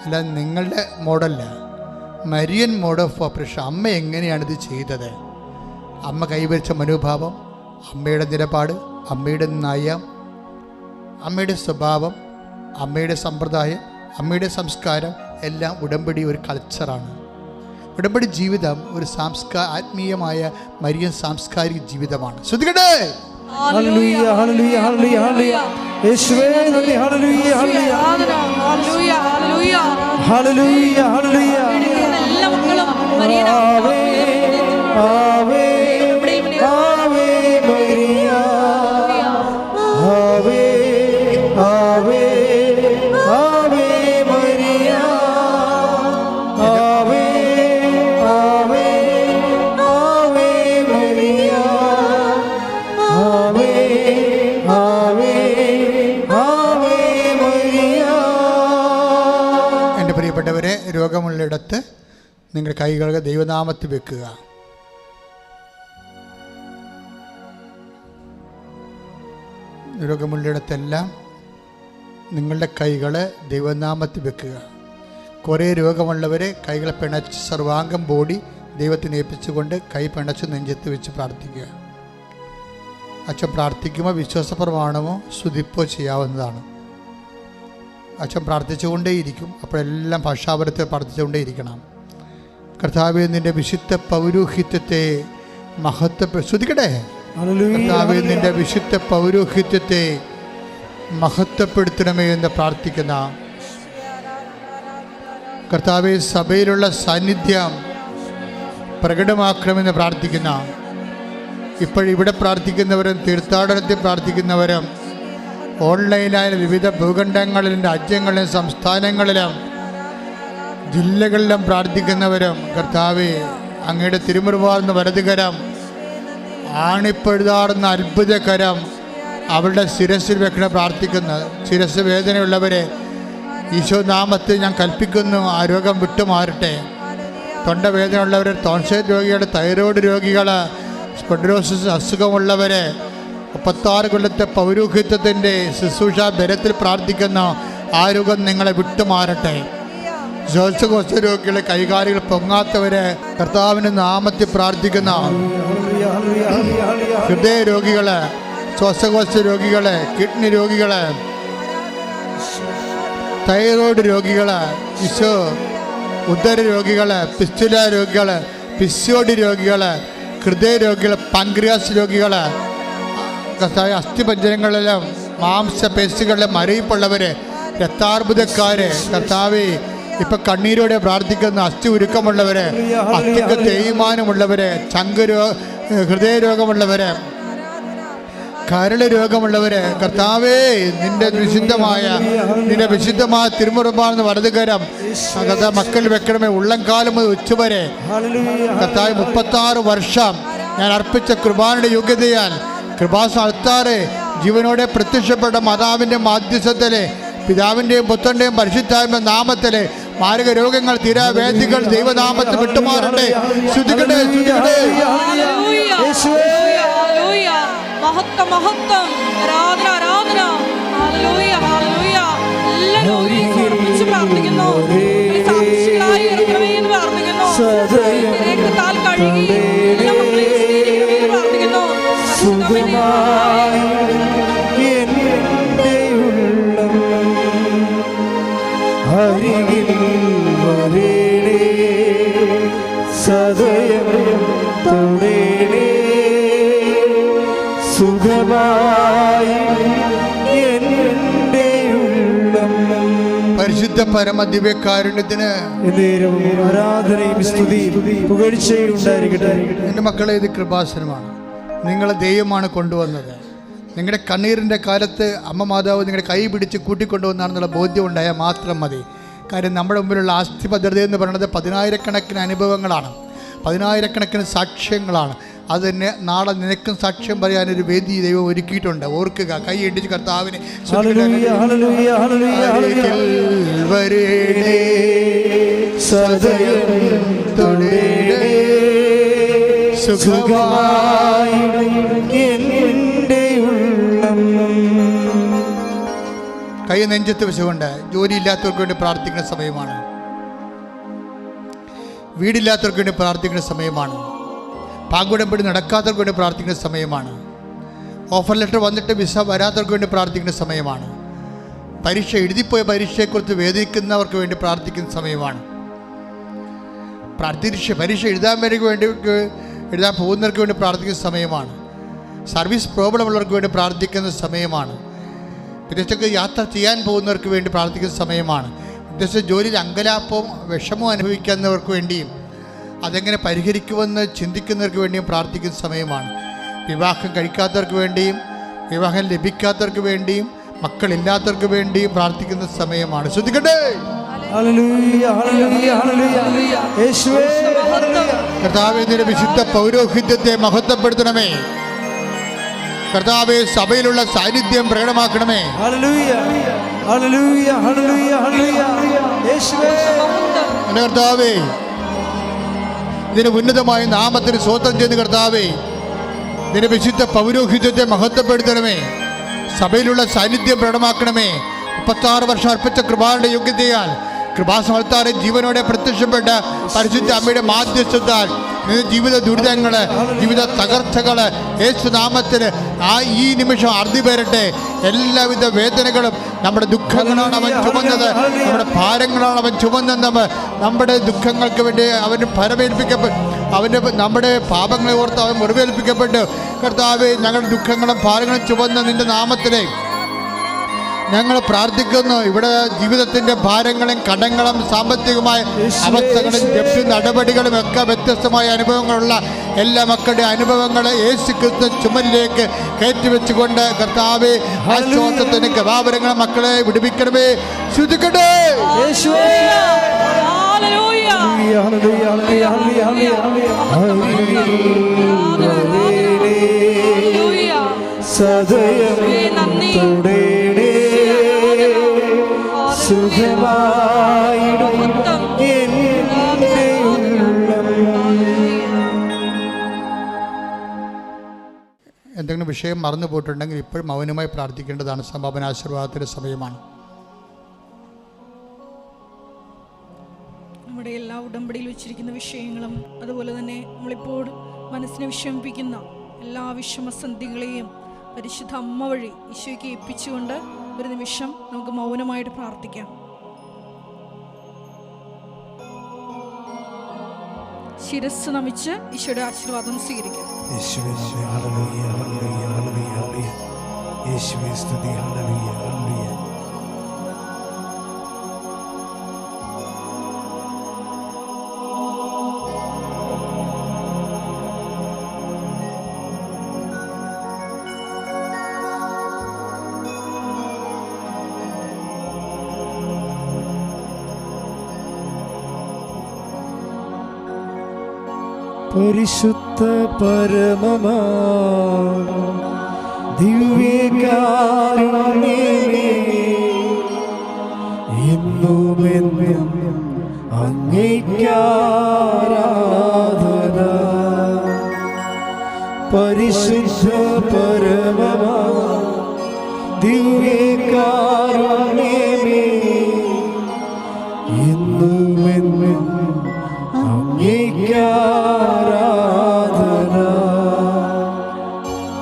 അല്ലാതെ നിങ്ങളുടെ മോഡല്ല, മരിയൻ മോഡ് ഓഫ് ഓപ്പറേഷൻ. അമ്മ എങ്ങനെയാണിത് ചെയ്തത്? അമ്മ കൈവരിച്ച മനോഭാവം, അമ്മയുടെ നിലപാട്, അമ്മയുടെ നയം, അമ്മയുടെ സ്വഭാവം, അമ്മയുടെ സമ്പ്രദായം, അമ്മയുടെ സംസ്കാരം എല്ലാം ഉടമ്പടി ഒരു കൾച്ചറാണ്. ഉടമ്പടി ജീവിതം ഒരു ആത്മീയമായ മരിയൻ സാംസ്കാരിക ജീവിതമാണ്. ശ്രദ്ധിക്കട്ടെ. ഹല്ലേലൂയ ഹല്ലേലൂയ ഹല്ലേലൂയ ഹല്ലേലൂയ. യേശുവേ നന്ദി. ഹല്ലേലൂയ ഹല്ലേലൂയ ഹല്ലേലൂയ ഹല്ലേലൂയ ഹല്ലേലൂയ ഹല്ലേലൂയ. എല്ലാ മക്കളും മരിയനാ. ആവേ ആവേ ആവേ മരിയ. ആവേ ആവേ ആവേ മരിയ. ആവേ ആവേ ആവേ മരിയ. ആവേ ആവേ ആവേ മരിയ. എൻ്റെ പ്രിയപ്പെട്ടവരെ, രോഗമുള്ളിടത്ത് നിങ്ങൾ കൈകൾ ദൈവനാമത്തിൽ വെക്കുക. രോഗമുള്ളിടത്തെല്ലാം നിങ്ങളുടെ കൈകൾ ദൈവനാമത്തിൽ വെക്കുക. കുറേ രോഗമുള്ളവരെ കൈകളെ പിണച്ച് സർവാംഗം ബോഡി ദൈവത്തിന് ഏൽപ്പിച്ചുകൊണ്ട് കൈ പിണച്ച് നെഞ്ചത്ത് വെച്ച് പ്രാർത്ഥിക്കുക. അച്ഛൻ പ്രാർത്ഥിക്കുമ്പോൾ വിശ്വാസപ്രമാണമോ സ്തുതിപ്പോ ചെയ്യാവുന്നതാണ്. അച്ഛൻ പ്രാർത്ഥിച്ചുകൊണ്ടേയിരിക്കും. അപ്പോഴെല്ലാം ഭാഷാപരത്തെ പ്രാർത്ഥിച്ചുകൊണ്ടേയിരിക്കണം. കർത്താവേ, നിൻ്റെ വിശുദ്ധ പൗരോഹിത്യത്തെ ശ്രദ്ധിക്കട്ടെ. കർത്താവേ, നിൻ്റെ വിശുദ്ധ പൗരോഹിത്യത്തെ മഹത്വപ്പെടുത്തണമേ എന്ന് പ്രാർത്ഥിക്കുന്ന കർത്താവേ, സഭയിലുള്ള സാന്നിധ്യം പ്രകടമാക്കണമെന്ന് പ്രാർത്ഥിക്കുന്ന ഇപ്പോഴിവിടെ പ്രാർത്ഥിക്കുന്നവരും തീർത്ഥാടനത്തിൽ പ്രാർത്ഥിക്കുന്നവരും ഓൺലൈനായ വിവിധ ഭൂഖണ്ഡങ്ങളിലും രാജ്യങ്ങളിലും സംസ്ഥാനങ്ങളിലും ജില്ലകളിലും പ്രാർത്ഥിക്കുന്നവരും കർത്താവേ അങ്ങയുടെ തിരുമുറുവാർന്ന വലതുകരം ആണിപ്പഴുതാറുന്ന അത്ഭുതകരം അവരുടെ ശിരസിൽ വെക്കണം. പ്രാർത്ഥിക്കുന്നു. ശിരസ് വേദനയുള്ളവരെ ഈശോ നാമത്തിൽ ഞാൻ കൽപ്പിക്കുന്നു, ആ രോഗം വിട്ടുമാറട്ടെ. തൊണ്ടവേദനയുള്ളവർ, ടോൺസൈൽ രോഗികൾ, തൈറോയ്ഡ് രോഗികൾ, സ്പോണ്ടിലോസിസ് അസുഖമുള്ളവർ, 36 കൊല്ലത്തെ പൗരോഹിത്യത്തിൻ്റെ ശുശ്രൂഷ ബലത്തിൽ പ്രാർത്ഥിക്കുന്നു, ആ രോഗം നിങ്ങളെ വിട്ടുമാറട്ടെ. ശ്വാസകോശ രോഗികളെ, കൈകാലുകൾ പൊങ്ങാത്തവരെ കർത്താവിൻ്റെ നാമത്തിൽ പ്രാർത്ഥിക്കുന്ന ഹൃദയ രോഗികള്, ശ്വാസകോശ രോഗികള്, കിഡ്നി രോഗികള്, തൈറോയ്ഡ് രോഗികള്, ഈശോ ഉദര രോഗികള്, പിസ്തുല രോഗികള്, പിസിഒഡി രോഗികള്, ഹൃദയ രോഗികൾ, പാൻക്രിയാസ് രോഗികള്, അസ്ഥിപഞ്ജരങ്ങളിലും മാംസപേശികളിലും മരവിപ്പുള്ളവര്, രക്താർബുദക്കാര്, കർത്താവേ ഇപ്പൊ കണ്ണീരോടെ പ്രാർത്ഥിക്കുന്ന അസ്ഥി ഉരുക്കമുള്ളവര്, അസ്ഥിക്ക് തേയ്മാനമുള്ളവര്, ഹൃദയ രോഗമുള്ളവര്, കരള് രോഗമുള്ളവര്, കർത്താവേ നിന്റെ വിശുദ്ധമായ തിരുമുറുമ്പാണെന്ന് വലതുകരം മക്കൾ വെക്കണമേ. ഉള്ളംകാലം മുതൽ ഉച്ചവരെ കർത്താവ് 36 വർഷം ഞാൻ അർപ്പിച്ച കൃപാനയുടെ യോഗ്യതയാൽ കൃപാസ്ഥാനത്താറ് ജീവനോടെ പ്രത്യക്ഷപ്പെട്ട മാതാവിൻ്റെ മാധ്യസ്ഥത്തിലെ പിതാവിൻ്റെയും പുത്രൻ്റെയും പരിശുദ്ധാത്മ നാമത്തിലെ മാരക രോഗങ്ങൾ, തീരാവേദികൾ ദൈവനാമത്തിൽ വിട്ടുമാറട്ടെ. ശ്രുതികട്ടെ, ശ്രുതികട്ടെ. മഹത്വം, മഹത്വം, ആരാധന, ആരാധന. Hallelujah, hallelujah. എല്ലാവരും സമർപ്പിച്ച് പ്രാർത്ഥിക്കുന്നു. സാക്ഷികളായി ഇറങ്ങണമേ എന്ന് പ്രാർത്ഥിക്കുന്നു. രക്തത്താൽ കഴുകി എല്ലാ മക്കളെയും സ്വീകരിക്കണമേ എന്ന് പ്രാർത്ഥിക്കുന്നു. അരികിൽ വരേണേ, സദയം തൊടേണേ, സുഖമായി എൻ്റെ ഉള്ളം. പരിശുദ്ധ പരമദിവ്യകാരുണ്യത്തിന് ആരാധനയും സ്തുതിയും പുകഴ്ചയും ഉണ്ടായിരിക്കട്ടെ. എൻ്റെ മക്കളെ, ഇത് കൃപാസനമാണ്. നിങ്ങളെ ദൈവമാണ് കൊണ്ടുവന്നത്. നിങ്ങളുടെ കണ്ണീരിൻ്റെ കാലത്ത് അമ്മ മാതാവ് നിങ്ങളുടെ കൈ പിടിച്ച് കൂട്ടിക്കൊണ്ടുവന്നാണെന്നുള്ള ബോധ്യം ഉണ്ടായാൽ മാത്രം മതി. കാര്യം നമ്മുടെ മുമ്പിലുള്ള ആസ്തി ഭദ്രത എന്ന് പറയുന്നത് 10,000-കണക്കിന് അനുഭവങ്ങളാണ്, 10,000-കണക്കിന് സാക്ഷ്യങ്ങളാണ്. അത് തന്നെ നാളെ നിനക്കും സാക്ഷ്യം പറയാനൊരു വേദി ദൈവം ഒരുക്കിയിട്ടുണ്ട്. ഓർക്കുക, കൈ ഇടിച്ച് കർത്താവിനെ കൈ നെഞ്ചത്ത് വെച്ചുകൊണ്ട് ജോലിയില്ലാത്തവർക്ക് വേണ്ടി പ്രാർത്ഥിക്കുന്ന സമയമാണ്. വീടില്ലാത്തവർക്ക് വേണ്ടി പ്രാർത്ഥിക്കുന്ന സമയമാണ്. പാങ്കുടമ്പടി നടക്കാത്തവർക്ക് വേണ്ടി പ്രാർത്ഥിക്കുന്ന സമയമാണ്. ഓഫർ ലെറ്റർ വന്നിട്ട് വിസ വരാത്തവർക്ക് വേണ്ടി പ്രാർത്ഥിക്കുന്ന സമയമാണ്. പരീക്ഷ എഴുതിപ്പോയ പരീക്ഷയെക്കുറിച്ച് വേദിക്കുന്നവർക്ക് വേണ്ടി പ്രാർത്ഥിക്കുന്ന സമയമാണ്. പരീക്ഷ എഴുതാൻ പോകുന്നവർക്ക് വേണ്ടി പ്രാർത്ഥിക്കുന്ന സമയമാണ്. സർവീസ് പ്രോബ്ലം ഉള്ളവർക്ക് വേണ്ടി പ്രാർത്ഥിക്കുന്ന സമയമാണ്. വിദേശത്തേക്ക് യാത്ര ചെയ്യാൻ പോകുന്നവർക്ക് വേണ്ടി പ്രാർത്ഥിക്കുന്ന സമയമാണ്. വിദേശ ജോലിയിൽ അങ്കലാപ്പവും വിഷമവും അനുഭവിക്കുന്നവർക്ക് വേണ്ടിയും അതെങ്ങനെ പരിഹരിക്കുമെന്ന് ചിന്തിക്കുന്നവർക്ക് വേണ്ടിയും പ്രാർത്ഥിക്കുന്ന സമയമാണ്. വിവാഹം കഴിക്കാത്തവർക്ക് വേണ്ടിയും വിവാഹം ലഭിക്കാത്തവർക്ക് വേണ്ടിയും മക്കളില്ലാത്തവർക്ക് വേണ്ടിയും പ്രാർത്ഥിക്കുന്ന സമയമാണ്. ശ്രദ്ധിക്കട്ടെ. കർത്താവേ, നിന്റെ വിശുദ്ധ പൗരോഹിത്യത്തെ മഹത്വപ്പെടുത്തണമേ. കർത്താവേ, സഭയിലുള്ള സാന്നിധ്യം പ്രകടമാക്കണമേ. കർത്താവേ, ഇതിന് ഉന്നതമായ നാമത്തിന് സ്വന്തം ചെയ്ത് കർത്താവേ, നിന്റെ വിശുദ്ധ പൗരോഹിത്യത്തെ മഹത്വപ്പെടുത്തണമേ. സഭയിലുള്ള സാന്നിധ്യം പ്രകടമാക്കണമേ. 36 വർഷം അർപ്പിച്ച കൃപാന്റെ യോഗ്യതയാൽ കൃപാസമർത്താറെ ജീവനോടെ പ്രത്യക്ഷപ്പെട്ട പരിശുദ്ധ അമ്മയുടെ മാധ്യസ്ഥത്താൽ നിന്റെ ജീവിത ദുരിതങ്ങൾ, ജീവിത തകർച്ചകൾ യേശുനാമത്തിൽ ഈ നിമിഷം അറുതി വരട്ടെ. എല്ലാവിധ വേദനകളും നമ്മുടെ ദുഃഖങ്ങളാണ് അവൻ ചുമന്നത്, നമ്മുടെ ഭാരങ്ങളാണ് അവൻ ചുമന്നത്. നമ്മുടെ ദുഃഖങ്ങൾക്ക് വേണ്ടി അവന് ഫലമേൽപ്പിക്കപ്പെട്ടു, നമ്മുടെ പാപങ്ങളെ ഓർത്ത് അവൻ മുറിവേൽപ്പിക്കപ്പെട്ടു. കർത്താവേ, ഞങ്ങളുടെ ദുഃഖങ്ങളും ഭാരങ്ങളും ചുമന്ന നിന്റെ നാമത്തിലെ ഞങ്ങൾ പ്രാർത്ഥിക്കുന്നു. ഇവിടെ ജീവിതത്തിൻ്റെ ഭാരങ്ങളും കടങ്ങളും സാമ്പത്തികമായ അവസ്ഥകളും ജപ്തി നടപടികളും ഒക്കെ വ്യത്യസ്തമായ അനുഭവങ്ങളുള്ള എല്ലാ മക്കളുടെ അനുഭവങ്ങളെ യേശു ക്രിസ്തു ചുമലിലേക്ക് കയറ്റിവെച്ചുകൊണ്ട് കർത്താവേ ആശ്വാസത്തിന് കൃപാവരങ്ങളെ മക്കളെ വിടുവിക്കണമേ. ശ്രുതിക്കട്ടെ. സദയം തുടേടേ സുഖമായിടും എൻ്റെ ഉള്ളം. എന്തെങ്കിലും വിഷയം മറന്നു പോയിട്ടുണ്ടെങ്കിൽ ഇപ്പോഴും മൗനമായി പ്രാർത്ഥിക്കേണ്ടതാണ്. സമാപന ആശീർവാദത്തിൻ്റെ സമയമാണ്. നമ്മുടെ എല്ലാ ഉടമ്പടിയിൽ വെച്ചിരിക്കുന്ന വിഷയങ്ങളും അതുപോലെ തന്നെ നമ്മളിപ്പോൾ മനസ്സിനെ വിഷമിപ്പിക്കുന്ന എല്ലാ വിഷമസന്ധികളെയും പരിശുദ്ധ അമ്മ വഴി ഈശോയ്ക്ക് ഏൽപ്പിച്ചുകൊണ്ട് ഒരു നിമിഷം നമുക്ക് മൗനമായിട്ട് പ്രാർത്ഥിക്കാം. ശിരസ് നമിച്ച് ഈശോയുടെ ആശീർവാദം സ്വീകരിക്കാം. പരിശുദ്ധ പരമമാ ദിവ്യകാരുണ്യമേ, എന്നുമെന്നും അങ്ങേയ്ക്കാരാധന. പരിശുദ്ധ പരമമാ ദിവ്യകാരുണ്യമേ, എന്നുമെന്നും അങ്ങേയ്ക്കാരാധന.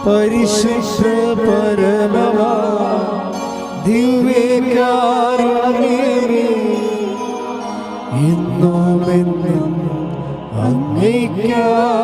പരിശുദ്ധ പരമമാ ദിവ്യകാരുണ്യമേ, എന്നുമെന്നും അങ്ങേയ്ക്കാരാധന.